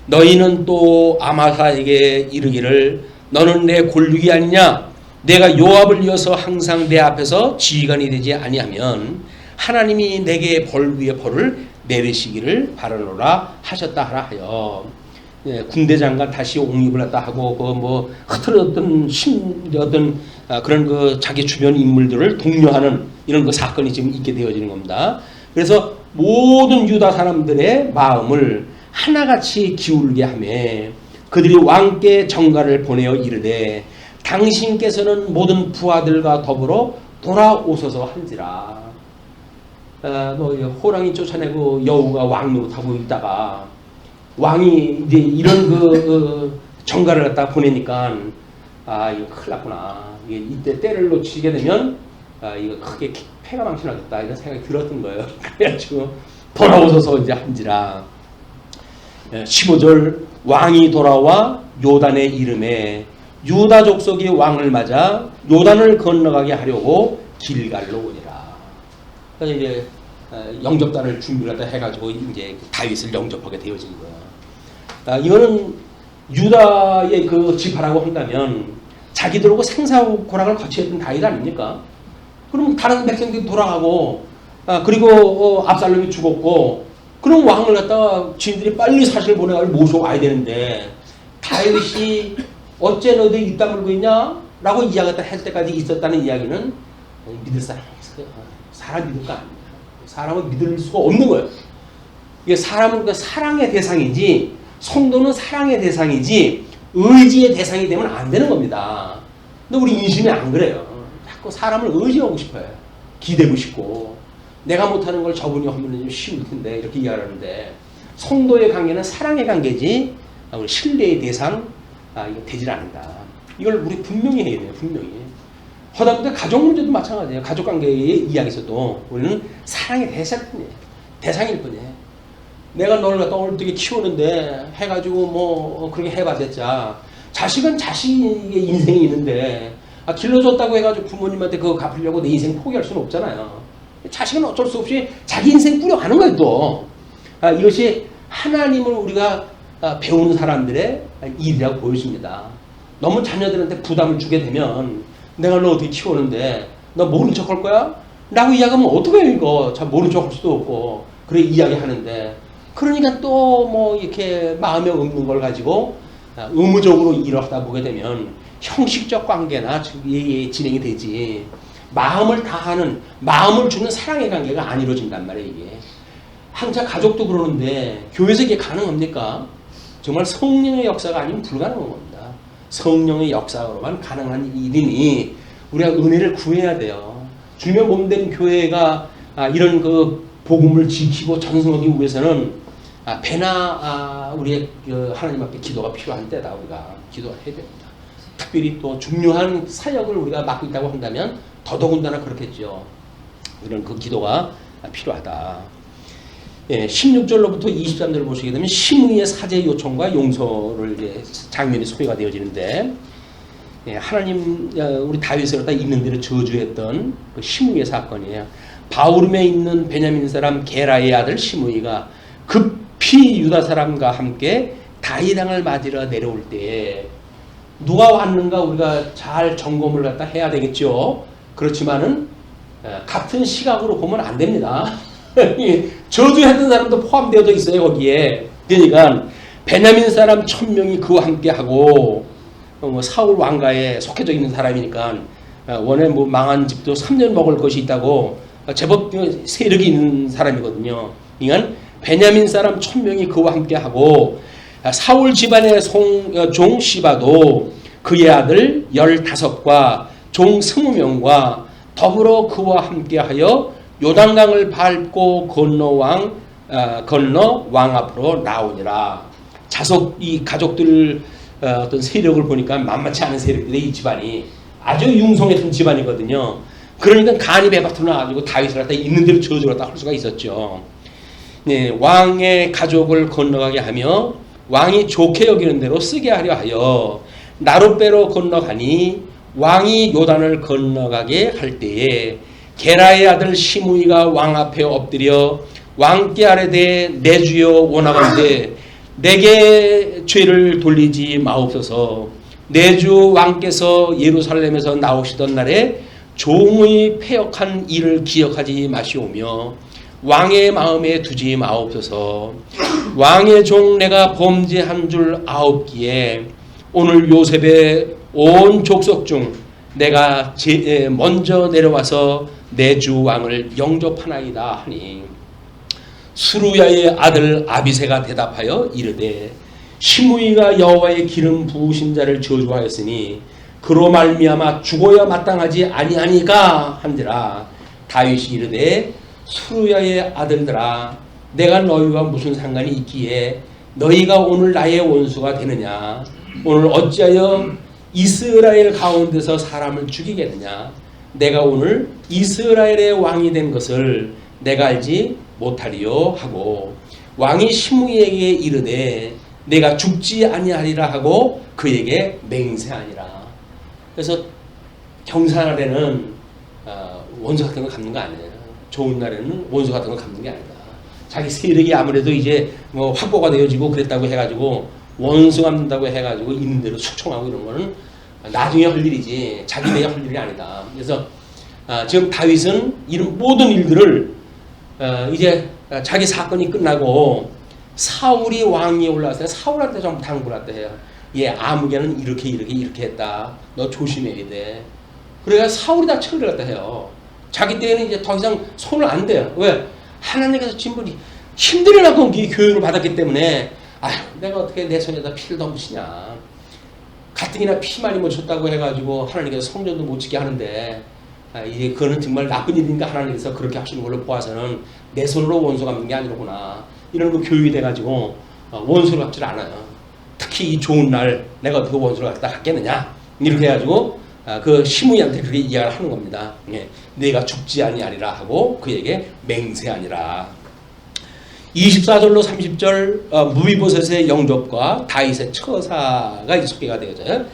너희는 또 아마사에게 이르기를 너는 내 골육이 아니냐 내가 요압을 이어서 항상 내 앞에서 지휘관이 되지 아니하면 하나님이 내게 벌 위에 벌을 내리시기를 바라노라 하셨다 하라 하여 군대장관 다시 옹립을 했다 하고 그 뭐 흐트러졌던 어떤 그런 그 자기 주변 인물들을 독려하는 이런 그 사건이 지금 있게 되어지는 겁니다. 그래서 모든 유다 사람들의 마음을 하나같이 기울게 하며 그들이 왕께 전가를 보내어 이르되 당신께서는 모든 부하들과 더불어 돌아오소서 한지라. 호랑이 쫓아내고 여우가 왕 노릇하고 있다가 왕이 이제 이런 전가를 갖다 보내니까 이거 큰일 났구나. 이때 때를 놓치게 되면 이거 크게 패가 망신하겠다 이런 생각이 들었던 거예요. 그래가지고 돌아오소서 이제 한지라. 15절 왕이 돌아와 요단의 이름에 유다 족속이 왕을 맞아 요단을 건너가게 하려고 길갈로 오니라. 그래서 이제 영접단을 준비를 갖다 해가지고 이제 다윗을 영접하게 되어진 거야. 이거는 유다의 그 지파라고 한다면 자기들하고 생사고락을 같이 했던 다윗 아닙니까? 그럼 다른 백성들이 돌아가고 그리고 압살롬이 죽었고 그럼 왕을 갖다가 지인들이 빨리 사실 보내가지고 모셔와야 되는데 다윗이 어째 너희들 입 다물고 있냐? 라고 이야기했다 할 때까지 있었다는 이야기는 믿을 사람이 없어요. 사람 믿을 거 아닙니다. 사람은 믿을 수가 없는 거예요. 이게 사람은 그 사랑의 대상이지 성도는 사랑의 대상이지 의지의 대상이 되면 안 되는 겁니다. 근데 우리 인심이 안 그래요. 자꾸 사람을 의지하고 싶어요. 기대고 싶고 내가 못하는 걸 저분이 하면 좀 쉬울 텐데 이렇게 이야기하는데 성도의 관계는 사랑의 관계지 신뢰의 대상 이거 되질 않는다. 이걸 우리 분명히 해야 돼요. 분명히. 하다못해 가족 문제도 마찬가지예요. 가족 관계의 이야기에서도 우리는 사랑의 대상일 뿐이에요. 내가 너를 갖다 어떻게 키우는데 해가지고 뭐 그렇게 해봤자 자식은 자식의 인생이 있는데 길러줬다고 해가지고 부모님한테 그거 갚으려고 내 인생 포기할 수는 없잖아요. 자식은 어쩔 수 없이 자기 인생 꾸려가는 거예요. 또 이것이 하나님을 우리가 배우는 사람들의 일이라고 보여집니다. 너무 자녀들한테 부담을 주게 되면 내가 너 어떻게 키우는데 너 모른 척 할 거야? 라고 이야기하면 어떻게 해요 이거. 참 모른 척 할 수도 없고 그래 이야기하는데 그러니까 또 뭐 이렇게 마음에 없는 걸 가지고 의무적으로 일을 하다 보게 되면 형식적 관계나 진행이 되지 마음을 다하는 마음을 주는 사랑의 관계가 안 이루어진단 말이에요. 이게 한자 가족도 그러는데 교회에서 이게 가능합니까? 정말 성령의 역사가 아니면 불가능한 겁니다. 성령의 역사로만 가능한 일이니 우리가 은혜를 구해야 돼요. 주님의 몸된 교회가 이런 그 복음을 지키고 전승하기 위해서는 배나 우리의 하나님 앞에 기도가 필요한 때다. 우리가 기도를 해야 됩니다. 특별히 또 중요한 사역을 우리가 맡고 있다고 한다면 더더군다나 그렇겠죠. 이런 그 기도가 필요하다. 16절로부터 23절을 보시게 되면 심의의 사죄 요청과 용서를 이제 장면이 소개가 되어지는데 하나님 우리 다윗을 갖다 있는 대로 저주했던 그 심의의 사건이에요. 바후림에 있는 베냐민 사람 게라의 아들 심의가 급히 유다 사람과 함께 다윗 왕을 맞으러 내려올 때에 누가 왔는가 우리가 잘 점검을 갖다 해야 되겠죠. 그렇지만은 같은 시각으로 보면 안 됩니다. 저주했던 사람도 포함되어져 있어요 거기에. 그러니까 베냐민 사람 1000명이 그와 함께하고 사울 왕가에 속해져 있는 사람이니까 원래 뭐 망한 집도 3년 먹을 것이 있다고 제법 세력이 있는 사람이거든요. 그러니까 베냐민 사람 1000명이 그와 함께하고 사울 집안의 종 시바도 그의 아들 15과 종 20명과 더불어 그와 함께하여 요단강을 밟고 건너 왕 앞으로 나오니라. 자석 이 가족들 어떤 세력을 보니까 만만치 않은 세력들의 이 집안이 아주 융성했던 집안이거든요. 그러니까 간이 배밭으로 나가지고 다윗을 갖다 있는 대로 저주를 갖다 할 수가 있었죠. 네, 왕의 가족을 건너가게 하며 왕이 좋게 여기는 대로 쓰게 하려 하여 나룻배로 건너가니 왕이 요단을 건너가게 할 때에 게라의 아들 시므이가 왕 앞에 엎드려 왕께 아뢰되 내 주여 원하건대 내게 죄를 돌리지 마옵소서. 내 주 왕께서 예루살렘에서 나오시던 날에 종의 패역한 일을 기억하지 마시오며 왕의 마음에 두지 마옵소서. 왕의 종 내가 범죄한 줄 아옵기에 오늘 요셉의 온 족속 중 내가 먼저 내려와서 내 주 왕을 영접하나이다 하니 수루야의 아들 아비새가 대답하여 이르되 시므이가 여호와의 기름 부으신 자를 저주하였으니 그로 말미암아 죽어야 마땅하지 아니하니까 한지라. 다윗이 이르되 수루야의 아들들아 내가 너희와 무슨 상관이 있기에 너희가 오늘 나의 원수가 되느냐. 오늘 어찌하여 이스라엘 가운데서 사람을 죽이겠느냐. 내가 오늘 이스라엘의 왕이 된 것을 내가 알지 못하리요 하고 왕이 시므이에게 이르되 내가 죽지 아니하리라 하고 그에게 맹세하니라. 그래서 경사날에는 원수 같은 거 갚는 거 아니에요. 좋은 날에는 원수 같은 거 갚는 게 아니다. 자기 세력이 아무래도 이제 뭐 확보가 되어지고 그랬다고 해가지고 원수 갚는다고 해가지고 있는 대로 숙청하고 이런 거는 나중에 할 일이지 자기네가 할 일이 아니다. 그래서 지금 다윗은 이런 모든 일들을 이제 자기 사건이 끝나고 사울이 왕이 올라왔어요. 사울한테 좀 당부를 했다 해요. 얘 아무개는 이렇게 했다. 너 조심해야 돼. 그래야 사울이 다 처리를 했다 해요. 자기 때에는 이제 더 이상 손을 안 대요. 왜? 하나님께서 진분이 힘들어갖고 교육을 받았기 때문에 아휴 내가 어떻게 내 손에다 피를 덤으시냐. 가뜩이나 피 많이 묻혔다고 해가지고 하나님께서 성전도 못 지게 하는데 이제 그거는 정말 나쁜 일인가 하나님께서 그렇게 하시는 걸로 보아서는 내 손으로 원수 갚는 게 아니로구나. 이런 거 교육이 돼가지고 원수를 갚질 않아요. 특히 이 좋은 날 내가 어떻게 원수를 갖다 갚겠느냐. 이렇게 해가지고 그 시므이한테 그렇게 이야기를 하는 겁니다. 예, 내가 죽지 아니하리라 하고 그에게 맹세하니라. 24절로 30절 무비보셋의 영접과 다윗의 처사가 소개가 되어져요.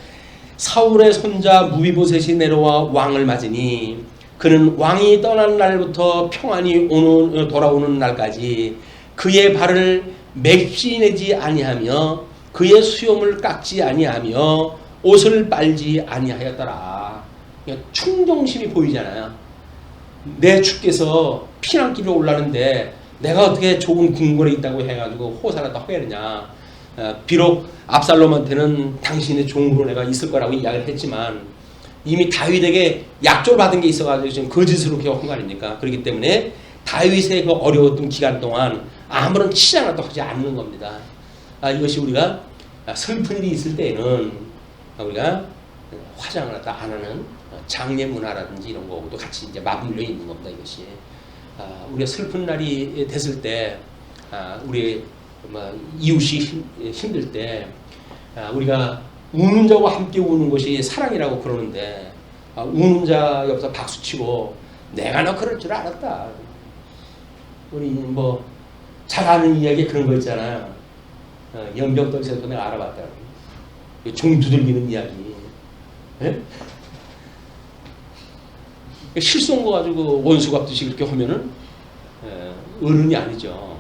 사울의 손자 무비보셋이 내려와 왕을 맞으니 그는 왕이 떠난 날부터 평안히 돌아오는 날까지 그의 발을 맵시내지 아니하며 그의 수염을 깎지 아니하며 옷을 빨지 아니하였더라. 충정심이 보이잖아요. 내 주께서 피난길로 올라는데 내가 어떻게 좋은 궁궐에 있다고 해가지고 호사라도 하겠느냐. 비록 압살롬한테는 당신의 종으로 내가 있을 거라고 이야기를 했지만 이미 다윗에게 약조를 받은 게 있어가지고 지금 거짓으로 한 거 아닙니까? 그렇기 때문에 다윗의 그 어려웠던 기간 동안 아무런 치장을 또 하지 않는 겁니다. 이것이 우리가 슬픈 일이 있을 때에는 우리가 화장을 안 하는 장례 문화라든지 이런 거하고도 같이 이제 맞물려 있는 겁니다. 이것이 우리가 슬픈 날이 됐을 때 우리 이웃이 힘들 때 우리가 우는 자와 함께 우는 것이 사랑이라고 그러는데 우는 자 옆에서 박수치고 내가 너 그럴 줄 알았다. 우리 뭐 잘 아는 이야기 그런 거 있잖아요. 연병떡에서 내가 알아봤다. 종 두들기는 이야기. 예? 실수한 거 가지고 원수 갚듯이 그렇게 하면은 어른이 아니죠.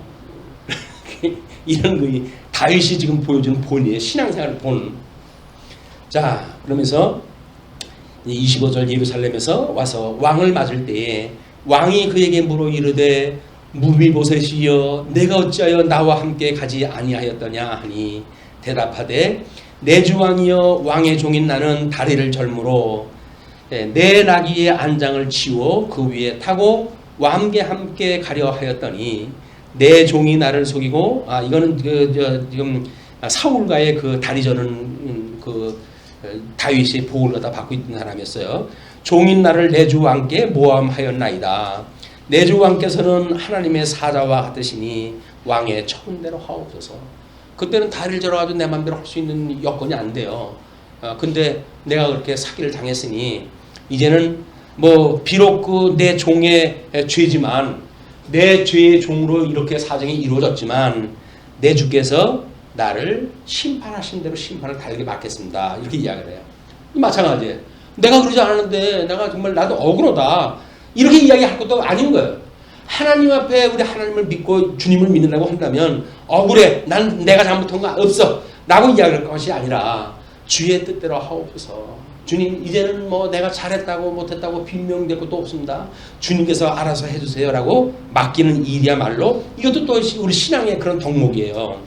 이런 거 다윗이 지금 보여주는 본의 신앙생활을 본. 자 그러면서 25절 예루살렘에서 와서 왕을 맞을 때에 왕이 그에게 물어 이르되 무비보셋이여 내가 어찌하여 나와 함께 가지 아니하였더냐 하니 대답하되 내 주 왕이여 왕의 종인 나는 다리를 절므로 내 나귀의 안장을 치워 그 위에 타고 왕께 함께 가려 하였더니 내 종이 나를 속이고 이거는 지금 사울과의 그 다리 저는 그 다윗이 복을 갖다 받고 있는 사람이었어요. 종인 나를 내 주 왕께 모함하였나이다. 내 주 왕께서는 하나님의 사자와 같으시니 왕의 처음대로 하옵소서. 그때는 다리를 절어가지고 내 맘대로 할 수 있는 여건이 안 돼요. 근데 내가 그렇게 사기를 당했으니 이제는 뭐 비록 그 내 종의 죄지만 내 죄의 종으로 이렇게 사정이 이루어졌지만 내 주께서 나를 심판하신 대로 심판을 달게 맡겠습니다. 이렇게 이야기를 해요. 마찬가지예요. 내가 그러지 않았는데 내가 정말 나도 억울하다. 이렇게 이야기할 것도 아닌 거예요. 하나님 앞에 우리 하나님을 믿고 주님을 믿는다고 한다면 억울해. 난 내가 잘못한 거 없어. 라고 이야기할 것이 아니라 주의 뜻대로 하옵소서. 주님 이제는 뭐 내가 잘했다고 못했다고 변명될 것도 없습니다. 주님께서 알아서 해주세요 라고 맡기는 일이야말로 이것도 또 우리 신앙의 그런 덕목이에요.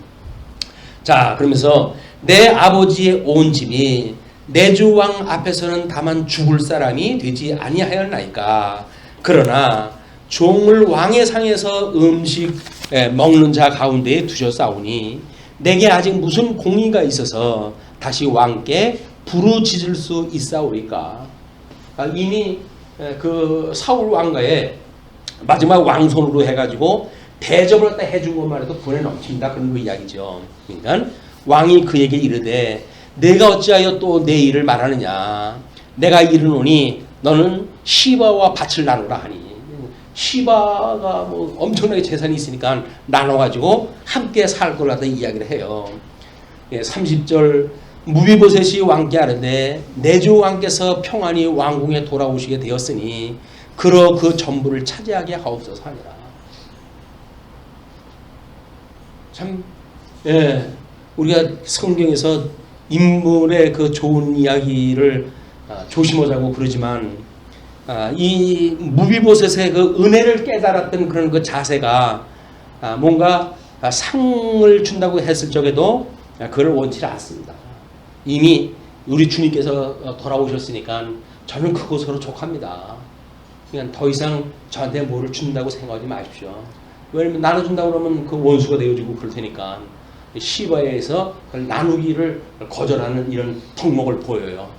자, 그러면서 내 아버지의 온 집이 내 주 왕 앞에서는 다만 죽을 사람이 되지 아니하였나이까. 그러나 종을 왕의 상에서 음식 먹는 자 가운데에 두셨사오니 내게 아직 무슨 공의가 있어서 다시 왕께 부르짖을 수 있사오리까. 이미 그 사울 왕가의 마지막 왕손으로 해가지고 대접을 딱 해준 것만 해도 분에 넘칩니다. 그런 거 이야기죠. 그러니까 왕이 그에게 이르되 내가 어찌하여 또 내 일을 말하느냐. 내가 이르노니 너는 시바와 밭을 나누라 하니. 시바가 뭐 엄청나게 재산이 있으니까 나눠가지고 함께 살 거라도 이야기를 해요. 30절 무비보셋이 왕께 아뢰되 내 주 왕께서 평안히 왕궁에 돌아오시게 되었으니 그러 그 전부를 차지하게 하옵소서 하니라. 참, 우리가 성경에서 인물의 그 좋은 이야기를 조심하자고 그러지만 이 무비보셋의 그 은혜를 깨달았던 그런 그 자세가 뭔가 상을 준다고 했을 적에도 그걸 원치 않습니다. 이미 우리 주님께서 돌아오셨으니까 저는 그곳으로 족합니다. 그냥 더 이상 저한테 뭐를 준다고 생각하지 마십시오. 왜냐면 나눠준다고 그러면 그 원수가 되어지고 그럴 테니까 시바에서 나누기를 거절하는 이런 덕목을 보여요.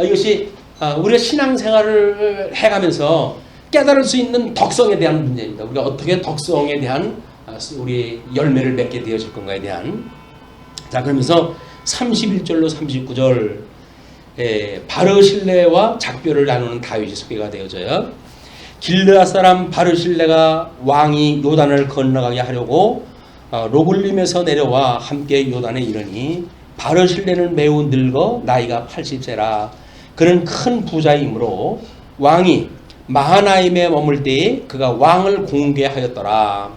이것이 우리가 신앙생활을 해가면서 깨달을 수 있는 덕성에 대한 문제입니다. 우리가 어떻게 덕성에 대한 우리 열매를 맺게 되어질 건가에 대한. 자, 그러면서 31절로 39절 바르실레와 작별을 나누는 다윗이 소개가 되어져요. 길르앗 사람 바르실레가 왕이 요단을 건너가게 하려고 로글림에서 내려와 함께 요단에 이르니 바르실레는 매우 늙어 나이가 80세라. 그는 큰 부자이므로 왕이 마하나임에 머물 때에 그가 왕을 공개하였더라.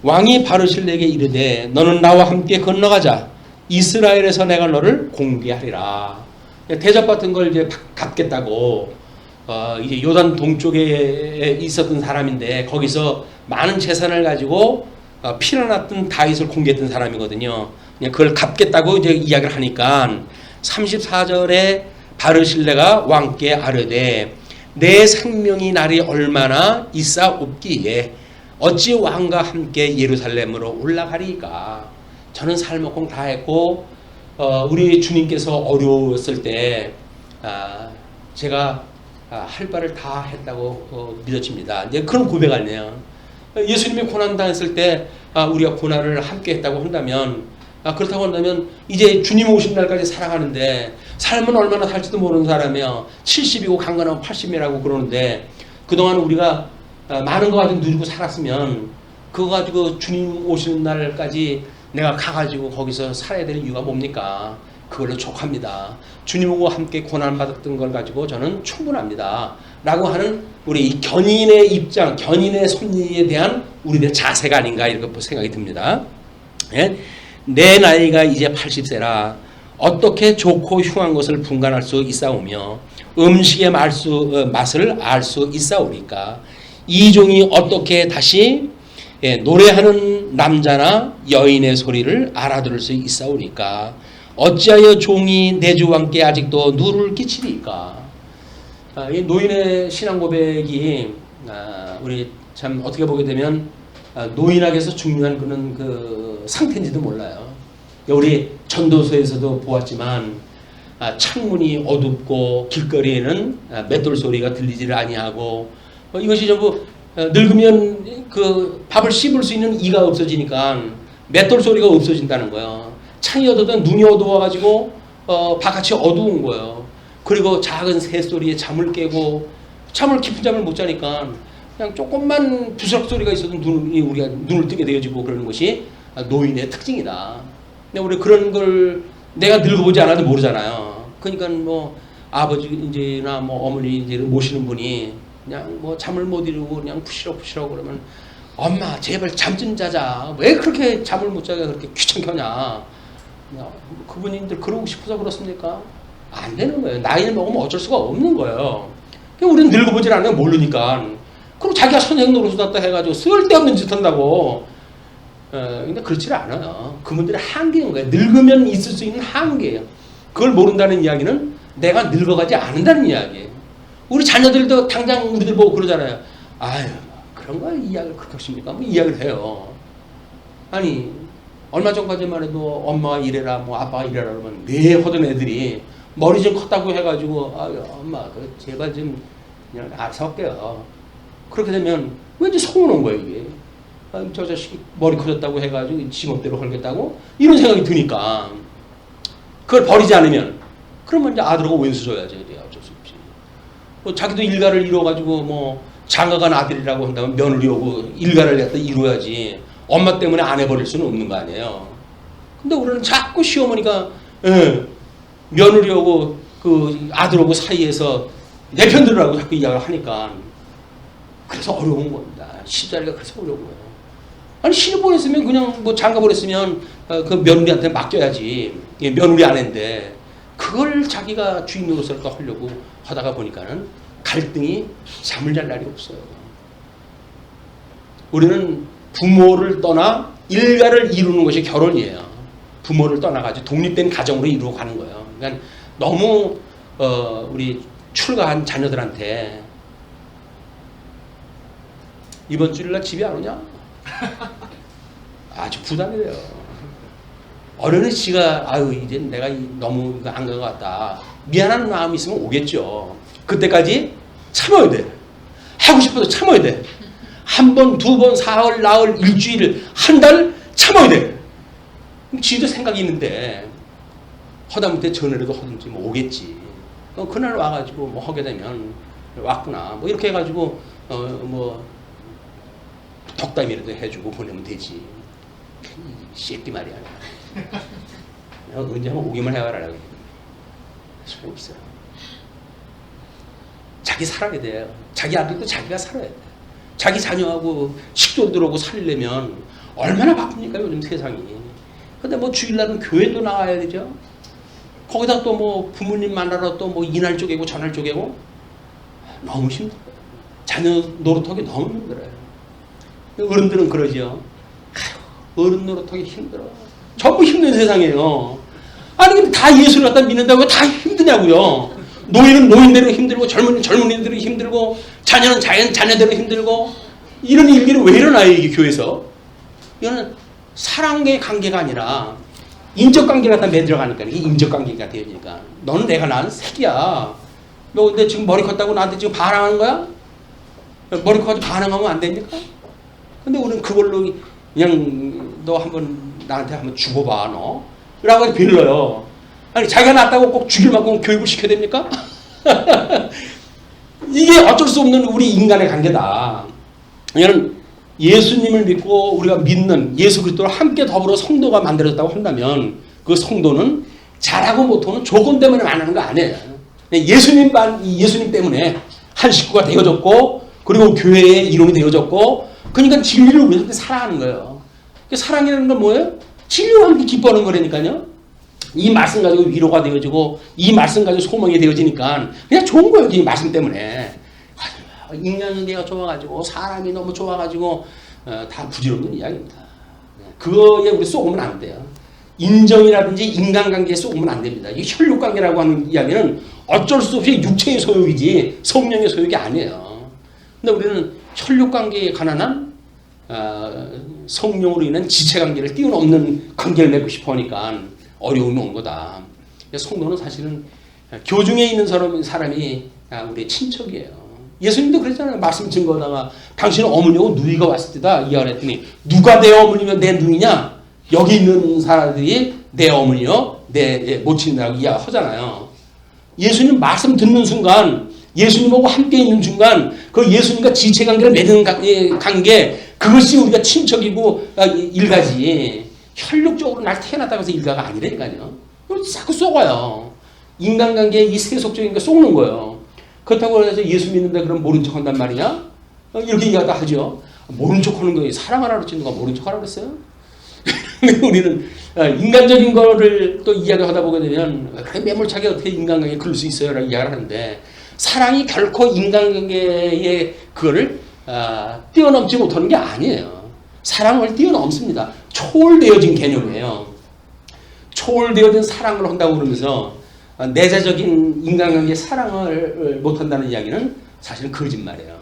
왕이 바르실레에게 이르되 너는 나와 함께 건너가자. 이스라엘에서 내가 너를 공개하리라. 대접받은 걸 이제 갚겠다고 이제 요단 동쪽에 있었던 사람인데 거기서 많은 재산을 가지고 피어났던 다윗을 공개했던 사람이거든요. 그걸 갚겠다고 이제 이야기를 하니까 34절에 바르실레가 왕께 아뢰되 내 생명이 날이 얼마나 있사옵기에 어찌 왕과 함께 예루살렘으로 올라가리까. 저는 살먹고 다 했고 우리 주님께서 어려웠을 때 제가 할 바를 다 했다고 믿어집니다. 이제 그런 고백하네요. 예수님이 고난 당했을 때 우리가 고난을 함께 했다고 한다면 그렇다고 한다면 이제 주님 오신 날까지 살아가는데 삶은 얼마나 살지도 모르는 사람이요. 70이고 강건하고 80이라고 그러는데 그동안 우리가 많은 거 가지고 누리고 살았으면 그거 가지고 주님 오시는 날까지 내가 가가지고 거기서 살아야 될 이유가 뭡니까? 그걸로 족합니다. 주님과 함께 고난받았던 걸 가지고 저는 충분합니다. 라고 하는 우리 이 견인의 입장, 견인의 섭리에 대한 우리들의 자세가 아닌가 이렇게 생각이 듭니다. 내 나이가 이제 80세라 어떻게 좋고 흉한 것을 분간할 수 있사오며 음식의 맛을 알 수 있사오리까. 이 종이 어떻게 다시 노래하는 남자나 여인의 소리를 알아들을 수 있사오리까. 어찌하여 종이 내 주 왕께 아직도 누를 끼치리까. 이 노인의 신앙 고백이 우리 참 어떻게 보게 되면 노인에게서 중요한 그런 그 상태인지도 몰라요. 우리 전도서에서도 보았지만 창문이 어둡고 길거리에는 맷돌 소리가 들리지를 아니하고 이것이 전부 늙으면 그 밥을 씹을 수 있는 이가 없어지니까 맷돌 소리가 없어진다는 거예요. 창이 어두우면 눈이 어두워가지고 바깥이 어두운 거예요. 그리고 작은 새소리에 잠을 깨고 깊은 잠을 못 자니까 그냥 조금만 부스럭 소리가 있어도 우리가 눈을 뜨게 되어지고 그러는 것이 노인의 특징이다. 근데 우리 그런 걸 내가 늙어보지 않아도 모르잖아요. 그러니까 뭐 아버지나 뭐 어머니 이제 모시는 분이 그냥 뭐 잠을 못 이루고 그냥 푸시럭푸시럭 그러면 엄마 제발 잠 좀 자자. 왜 그렇게 잠을 못 자게 그렇게 귀찮게 하냐. 그분들 그러고 싶어서 그렇습니까? 안 되는 거예요. 나이를 먹으면 어쩔 수가 없는 거예요. 우리는 늙어보질 않으면 모르니까. 그럼 자기가 선생 노릇을 다 해가지고 쓸데없는 짓 한다고. 근데 그렇지 않아요. 그분들의 한계인 거예요. 늙으면 있을 수 있는 한계예요. 그걸 모른다는 이야기는 내가 늙어가지 않는다는 이야기예요. 우리 자녀들도 당장 우리들 보고 그러잖아요. 아유, 그런 거 이야기를 그렇게 하십니까? 뭐 이야기를 해요. 아니, 얼마 전까지만 해도 엄마가 이래라, 뭐 아빠가 이래라 그러면 네 하던 애들이 머리 좀 컸다고 해가지고, 아유, 엄마, 제발 좀 그냥 알아서 할게요. 그렇게 되면 왠지 서운한 거예요, 이게. 저 자식이 머리 커졌다고 해가지고 지멋대로 헐겠다고 이런 생각이 드니까 그걸 버리지 않으면 그러면 이제 아들하고 왼수 줘야지. 어쩔 수 없지. 뭐 자기도 일가를 이뤄가지고 뭐 장가간 아들이라고 한다면 며느리 오고 일가를 갖다 이루어야지. 엄마 때문에 안 해버릴 수는 없는 거 아니에요. 근데 우리는 자꾸 시어머니가 며느리 오고 그 아들 오고 사이에서 내 편 들으라고 자꾸 이야기를 하니까 그래서 어려운 겁니다. 시자리가 그래서 어려운 거예요. 아니 신을 보냈으면 그냥 뭐 장가 보냈으면 그 며느리한테 맡겨야지. 예, 며느리 아내인데 그걸 자기가 주인 노릇을 하려고 하다가 보니까는 갈등이 잠을 잘 날이 없어요. 우리는 부모를 떠나 일가를 이루는 것이 결혼이에요. 부모를 떠나가지고 독립된 가정으로 이루어 가는 거예요. 그러니까 너무 우리 출가한 자녀들한테 이번 주일날 집에 안 오냐? 아주 부담이 돼요. 어른의 지가 아유 이제 내가 너무 안 간 것 같다. 미안한 마음이 있으면 오겠죠. 그때까지 참아야 돼. 하고 싶어도 참아야 돼. 한 번, 두 번, 사흘, 나흘, 일주일, 한 달 참아야 돼. 지도 생각이 있는데 허다못해 전에라도 하든지 뭐 오겠지. 그날 와가지고 뭐 하게 되면 왔구나. 뭐 이렇게 해가지고 뭐 덕담이라도 해주고 보내면 되지. 쉐끼 말이야. 언제 한번 오기만 해봐라. 소용없어요. 자기 살아야 돼요. 자기 아들도 자기가 살아야 돼. 자기 자녀하고 식도 들어오고 살려면 얼마나 바쁩니까 요즘 세상이. 근데 뭐 주일날은 교회도 나가야 되죠. 거기다 또 뭐 부모님 만나러 또 뭐 이날 쪼개고 저날 쪼개고 너무 힘들어요. 자녀 노릇하기 너무 힘들어요. 어른들은 그러죠. 어른 노릇하기 힘들어. 전부 힘든 세상이에요. 아니 근데 다 예수를 갖다 믿는다고 다 힘드냐고요. 노인은 노인대로 힘들고 젊은이들은 힘들고 자녀는 자녀대로 힘들고 이런 일들이 왜 일어나요 이게 교회에서. 이거는 사랑의 관계가 아니라 인적관계가 다 만들어가니까 이게 인적관계가 되니까 너는 내가 낳은 새끼야. 너 근데 지금 머리 컸다고 나한테 지금 반항하는 거야? 머리 커가지고 반항하면 안 됩니까? 근데 우리는 그걸로 그냥 너 한번 나한테 한번 죽어봐 너 라고 빌려요. 아니 자기가 낳았다고 꼭 죽일 만큼 교육을 시켜야 됩니까? 이게 어쩔 수 없는 우리 인간의 관계다. 이거는 예수님을 믿고 우리가 믿는 예수 그리스도와 함께 더불어 성도가 만들어졌다고 한다면 그 성도는 잘하고 못하는 조건 때문에 만나는 거 아니에요. 예수님 때문에 한 식구가 되어졌고 그리고 교회의 이론이 되어졌고 그러니까 진리를 위해서 살아가는 거예요. 사랑이라는 건 뭐예요? 진리와 함께 기뻐하는 거라니까요. 이 말씀 가지고 위로가 되어지고 이 말씀 가지고 소망이 되어지니까 그냥 좋은 거예요. 이 말씀 때문에. 인간관계가 좋아가지고 사람이 너무 좋아가지고 다 부질없는 이야기입니다. 그거에 우리 쏘으면 안 돼요. 인정이라든지 인간관계에 쏘으면 안 됩니다. 이 혈육관계라고 하는 이야기는 어쩔 수 없이 육체의 소욕이지 성령의 소욕이 아니에요. 근데 우리는 혈육관계에 가난한 성령으로 인한 지체관계를 뛰어넘는 관계를 맺고 싶어 하니까 어려움이 온 거다. 성도는 사실은 교중에 있는 사람이 우리의 친척이에요. 예수님도 그랬잖아요. 말씀 증거하다가 당신은 어머니하고 누이가 왔을 때다 이야기했더니 누가 내 어머니며 내 누이냐? 여기 있는 사람들이 내 어머니요 내 모친이라고 이야기하잖아요. 예수님 말씀 듣는 순간 예수님하고 함께 있는 순간 그 예수님과 지체관계를 맺는 관계 그것이 우리가 친척이고 일가지 혈육적으로 날 태어났다고 해서 일가가 아니라니까요. 자꾸 쏘가요. 인간관계에 이 세속적인 거 쏙는 거예요. 그렇다고 해서 예수 믿는데 그럼 모른 척 한단 말이냐? 이렇게 얘기하다 하죠. 모른 척 하는 거예요. 사랑하라 그랬지 누가 모른 척 하라 그랬어요? 우리는 인간적인 거를 또 이야기하다 보게 되면 그래 매몰차게 어떻게 인간관계에 그럴 수 있어요? 라고 이야기를 하는데 사랑이 결코 인간관계의 그거를 뛰어넘지 못하는 게 아니에요. 사랑을 뛰어넘습니다. 초월되어진 개념이에요. 초월되어진 사랑을 한다고 그러면서 내재적인 인간관계의 사랑을 못한다는 이야기는 사실은 거짓말이에요.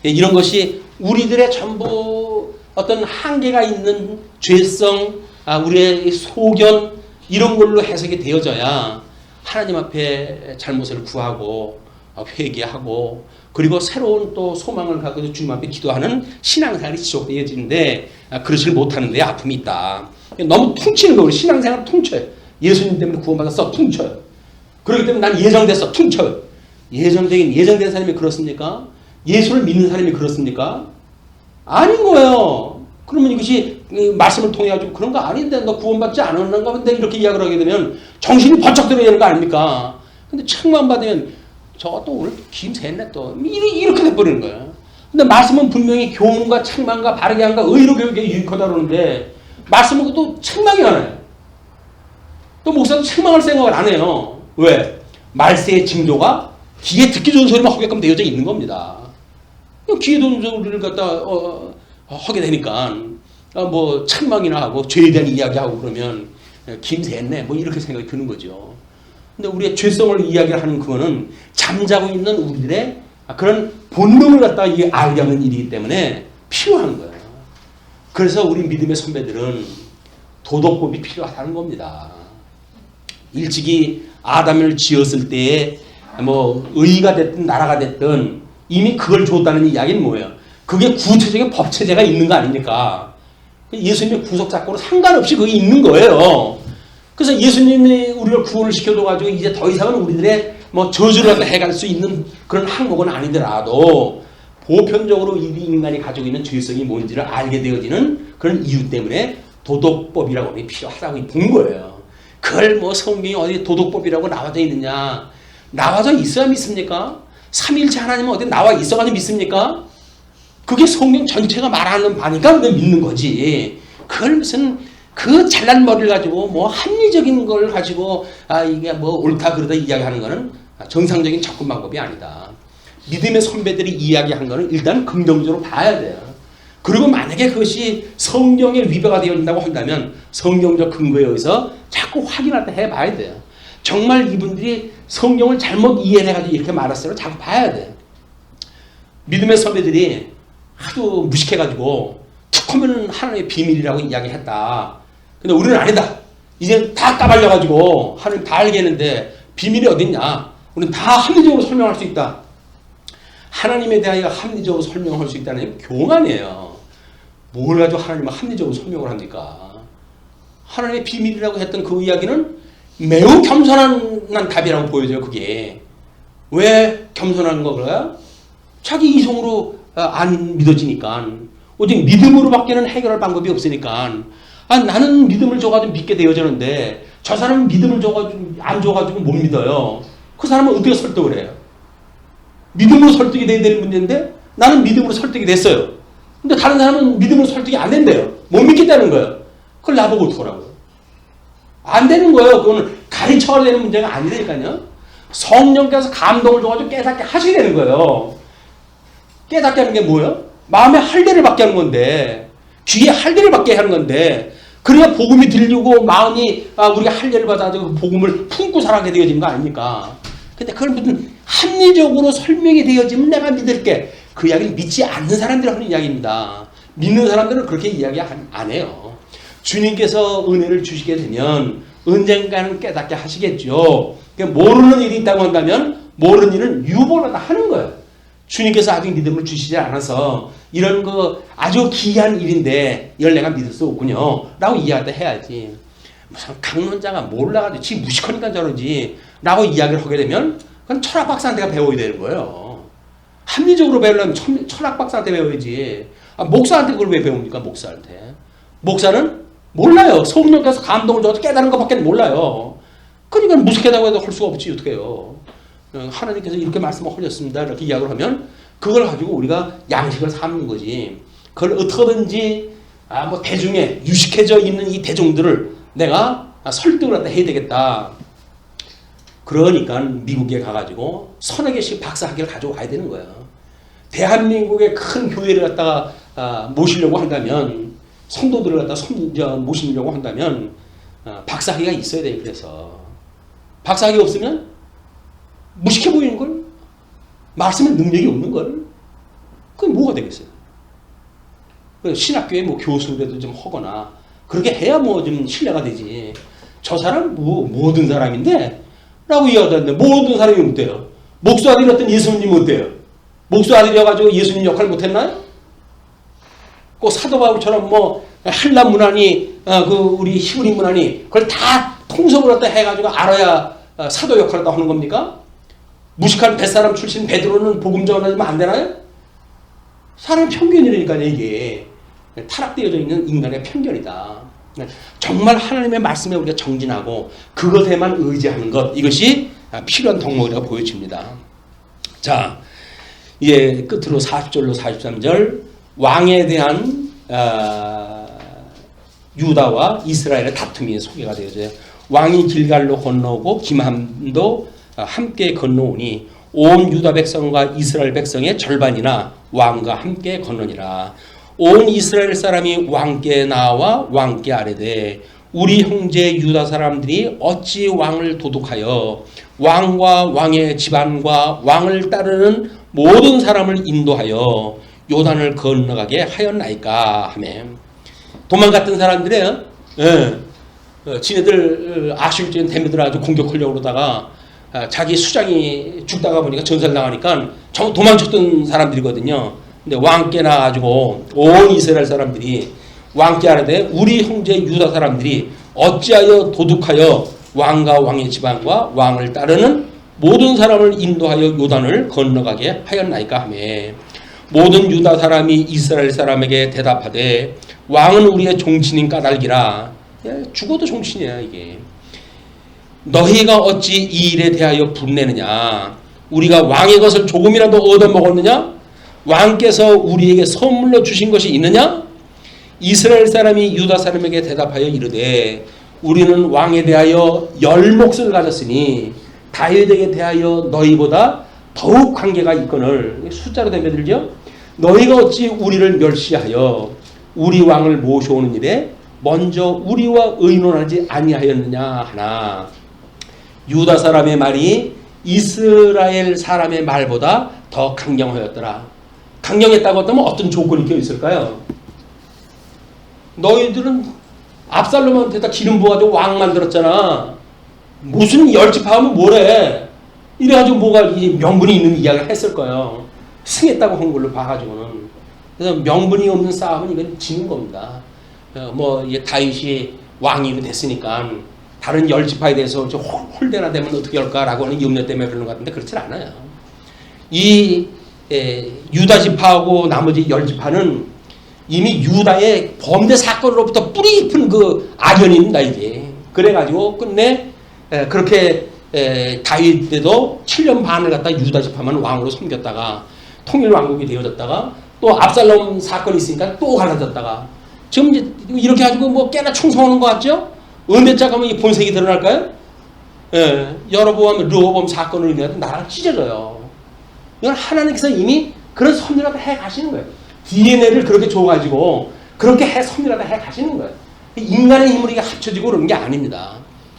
이런 것이 우리들의 전부 어떤 한계가 있는 죄성, 우리의 소견 이런 걸로 해석이 되어져야 하나님 앞에 잘못을 구하고 회개하고 그리고 새로운 또 소망을 갖고 주님 앞에 기도하는 신앙생활이 지속되어지는데 그러지 못하는 데 아픔이 있다. 너무 퉁치는 거예요. 신앙생활을 퉁쳐요. 예수님 때문에 구원받았어. 퉁쳐요. 그렇기 때문에 난 예정됐어. 퉁쳐요. 예정된 사람이 그렇습니까? 예수를 믿는 사람이 그렇습니까? 아닌 거예요. 그러면 이것이 말씀을 통해 가지고 그런 거 아닌데 너 구원받지 않았는가 본데 이렇게 이야기를 하게 되면 정신이 번쩍 들어야 되는 거 아닙니까? 근데 책만 받으면 저거 또 오늘 김새했네 또 이렇게 돼버리는 거예요. 근데 말씀은 분명히 교훈과 책망과 바르게 한가 의로 교육에 유익하다 그러는데 말씀은 또 책망이 안 해요. 또 목사도 책망할 생각을 안 해요. 왜? 말세의 징조가 귀에 듣기 좋은 소리만 하게끔 되어져 있는 겁니다. 귀에 좋은 소리를 갖다 하게 되니까 뭐 책망이나 하고 죄에 대한 이야기하고 그러면 김새했네 뭐 이렇게 생각이 드는 거죠. 근데 우리의 죄성을 이야기를 하는 그거는 잠자고 있는 우리들의 그런 본능을 갖다가 이게 알게 하는 일이기 때문에 필요한 거예요. 그래서 우리 믿음의 선배들은 도덕법이 필요하다는 겁니다. 일찍이 아담을 지었을 때에 뭐 의가 됐든 나라가 됐든 이미 그걸 줬다는 이야기는 뭐예요? 그게 구체적인 법체제가 있는 거 아닙니까? 예수님의 구속사건으로 상관없이 그게 있는 거예요. 그래서 예수님이 우리를 구원을 시켜줘가지고 이제 더 이상은 우리들의 뭐 저주를 해갈 수 있는 그런 항목은 아니더라도 보편적으로 이 인간이 가지고 있는 죄성이 뭔지를 알게 되어지는 그런 이유 때문에 도덕법이라고 필요하다고 본 거예요. 그걸 뭐 성경이 어디 도덕법이라고 나와져 있느냐? 나와져 있어야 믿습니까? 삼위일체 하나님은 어디 나와 있어가지고 믿습니까? 그게 성경 전체가 말하는 바니까 우리가 믿는 거지. 그걸 무슨 그 잘난 머리를 가지고 뭐 합리적인 걸 가지고 이게 뭐 옳다 그러다 이야기하는 거는 정상적인 접근 방법이 아니다. 믿음의 선배들이 이야기한 거는 일단 긍정적으로 봐야 돼요. 그리고 만약에 그것이 성경에 위배가 되어진다고 한다면 성경적 근거에 의해서 자꾸 확인할 때 해봐야 돼요. 정말 이분들이 성경을 잘못 이해해가지고 이렇게 말했어요. 자꾸 봐야 돼. 믿음의 선배들이 하도 무식해가지고 툭 하면 하나님의 비밀이라고 이야기했다. 근데 우리는 아니다. 이제 다 까발려가지고 하나님 다 알겠는데 비밀이 어딨냐. 우리는 다 합리적으로 설명할 수 있다. 하나님에 대하여 합리적으로 설명할 수 있다는 게 교만이에요. 뭘 가지고 하나님을 합리적으로 설명을 합니까? 하나님의 비밀이라고 했던 그 이야기는 매우 겸손한 답이라고 보여져요. 그게 왜 겸손한 거야? 자기 이성으로 안 믿어지니까 오직 믿음으로밖에는 해결할 방법이 없으니까 나는 믿음을 줘가지고 믿게 되어지는데 저 사람은 믿음을 줘가지고 안 줘가지고 못 믿어요. 그 사람은 어떻게 설득을 해요? 믿음으로 설득이 돼야 되는 문제인데 나는 믿음으로 설득이 됐어요. 근데 다른 사람은 믿음으로 설득이 안 된대요. 못 믿겠다는 거예요. 그걸 나보고 어떡하라고요? 안 되는 거예요. 그거는 가르쳐야 되는 문제가 아니라니까요. 성령께서 감동을 줘가지고 깨닫게 하셔야 되는 거예요. 깨닫게 하는 게 뭐예요? 마음에 할례를 받게 하는 건데 귀에 할례를 받게 하는 건데 그래야 복음이 들리고 마음이 우리가 할례를 받아서 복음을 품고 살아가게 되어지는 거 아닙니까? 근데 그걸 무슨 합리적으로 설명이 되어지면 내가 믿을게. 그 이야기를 믿지 않는 사람들이 하는 이야기입니다. 믿는 사람들은 그렇게 이야기 안 해요. 주님께서 은혜를 주시게 되면 언젠가는 깨닫게 하시겠죠. 모르는 일이 있다고 한다면 모르는 일은 유보하다 하는 거예요. 주님께서 아직 믿음을 주시지 않아서 이런 거 아주 기이한 일인데 이걸 내가 믿을 수 없군요. 라고 이야기를 해야지. 무슨 강론자가 몰라가지고 지 무식하니까 저러지. 라고 이야기를 하게 되면 그건 철학 박사한테 배워야 되는 거예요. 합리적으로 배우려면 철학 박사한테 배워야지. 목사한테 그걸 왜 배웁니까? 목사한테. 목사는 몰라요. 성령께서 감동을 줘서 깨달은 것밖에 몰라요. 그러니까 이건 무식하다고 해도 할 수가 없지 어떻게 해요. 하나님께서 이렇게 말씀을 하셨습니다. 이렇게 이야기를 하면 그걸 가지고 우리가 양식을 삼는 거지. 그걸 어떻게든지 뭐 대중에 유식해져 있는 이 대중들을 내가 설득을 해야 되겠다. 그러니까 미국에 가가지고 서너 개씩 박사학위를 가져와야 되는 거예요. 대한민국의 큰 교회를 갖다가 모시려고 한다면, 성도들을 갖다가 모시려고 한다면 박사학위가 있어야 돼요. 그래서 박사학위 없으면 무식해 보이는 걸, 말씀에 능력이 없는 걸, 그게 뭐가 되겠어요? 신학교에 뭐 교수라도 좀 하거나 그렇게 해야 뭐 좀 신뢰가 되지. 저 사람 모든 사람인데 라고 이야기하는데 모든 사람이 어때요? 목수 아들이었던 예수님은 어때요? 목수 아들이어가지고 예수님 역할 못했나요? 꼭 사도 바울처럼 뭐 한람 문안이 그 우리 히브리 문안이 그걸 다 통속을 갖다 해가지고 알아야 사도 역할을 다 하는 겁니까? 무식한 뱃사람 출신 베드로는 복음 전하면 안 되나요? 사람 편견이라니까요. 이게 타락되어져 있는 인간의 편견이다. 정말 하나님의 말씀에 우리가 정진하고 그것에만 의지하는 것, 이것이 필요한 덕목이라고 보여집니다. 자, 이제 끝으로 40절로 43절 왕에 대한 유다와 이스라엘의 다툼이 소개가 되어져요. 왕이 길갈로 건너오고 김함도 함께 건너오니 온 유다 백성과 이스라엘 백성의 절반이나 왕과 함께 건너니라. 온 이스라엘 사람이 왕께 나와 왕께 아뢰되 우리 형제 유다 사람들이 어찌 왕을 도둑하여 왕과 왕의 집안과 왕을 따르는 모든 사람을 인도하여 요단을 건너가게 하였나이까 하며, 도망갔던 사람들이에요. 지네들 아슈리온 대민들 아주 공격하려고 그러다가 자기 수장이 죽다가 보니까 전사를 나가니까 전부 도망쳤던 사람들이거든요. 근데 왕께 나가지고 온 이스라엘 사람들이 왕께 하는데 우리 형제 유다 사람들이 어찌하여 도둑하여 왕과 왕의 집안과 왕을 따르는 모든 사람을 인도하여 요단을 건너가게 하였나이까 하며, 모든 유다 사람이 이스라엘 사람에게 대답하되 왕은 우리의 종친인 까닭이라. 죽어도 종친이야 이게. 너희가 어찌 이 일에 대하여 분내느냐? 우리가 왕의 것을 조금이라도 얻어먹었느냐? 왕께서 우리에게 선물로 주신 것이 있느냐? 이스라엘 사람이 유다 사람에게 대답하여 이르되 우리는 왕에 대하여 10몫을 가졌으니 다윗에게 대하여 너희보다 더욱 관계가 있거늘. 숫자로 대매들죠. 너희가 어찌 우리를 멸시하여 우리 왕을 모셔오는 일에 먼저 우리와 의논하지 아니하였느냐 하나. 유다 사람의 말이 이스라엘 사람의 말보다 더 강경하였더라. 강경했다고 하면 어떤 조건이 껴 있을까요? 너희들은 압살롬한테다 기름 부어가지고 왕 만들었잖아. 무슨 열집하면 뭐래? 이래가지고 뭐가 명분이 있는 이야기를 했을 거예요. 승했다고 한 걸로 봐가지고는. 그래서 명분이 없는 싸움은 이건 지는 겁니다. 이게 다윗이 왕이 됐으니까 다른 열지파에 대해서 홀대나 되면 어떻게 할까라고 하는 염려 때문에 그러는 것 같은데 그렇지 않아요. 이 유다 지파하고 나머지 열지파는 이미 유다의 범죄 사건으로부터 뿌리 깊은 그 악연입니다 이게. 그래가지고 끝내 그렇게 다윗 때도 7년 반을 갖다 유다 지파만 왕으로 섬겼다가 통일 왕국이 되어졌다가 또 압살롬 사건이 있으니까 또 갈라졌다가 지금 이제 이렇게 가지고 뭐 꽤나 충성하는 것 같죠? 어느 짝 가면 이 본색이 드러날까요? 여로보암 르호보암 사건으로 인해서 나라가 찢어져요. 이건 하나님께서 이미 그런 섭리라도 해 가시는 거예요. DNA를 그렇게 줘가지고 그렇게 섭리라도 해 가시는 거예요. 인간의 힘으로 이게 합쳐지고 그러는 게 아닙니다.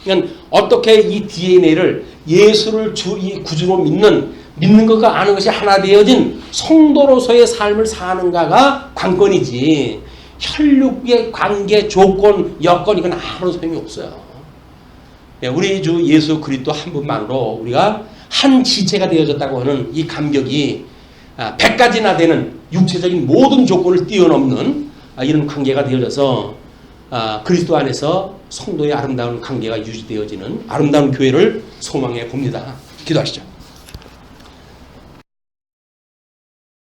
그러니까 어떻게 이 DNA를 예수를 이 구주로 믿는 것과 아는 것이 하나 되어진 성도로서의 삶을 사는가가 관건이지, 혈육의 관계, 조건, 여건 이건 아무런 소용이 없어요. 우리 주 예수 그리스도 한 분만으로 우리가 한 지체가 되어졌다고 하는 이 감격이 100가지나 되는 육체적인 모든 조건을 뛰어넘는 이런 관계가 되어져서 그리스도 안에서 성도의 아름다운 관계가 유지되어지는 아름다운 교회를 소망해 봅니다. 기도하시죠.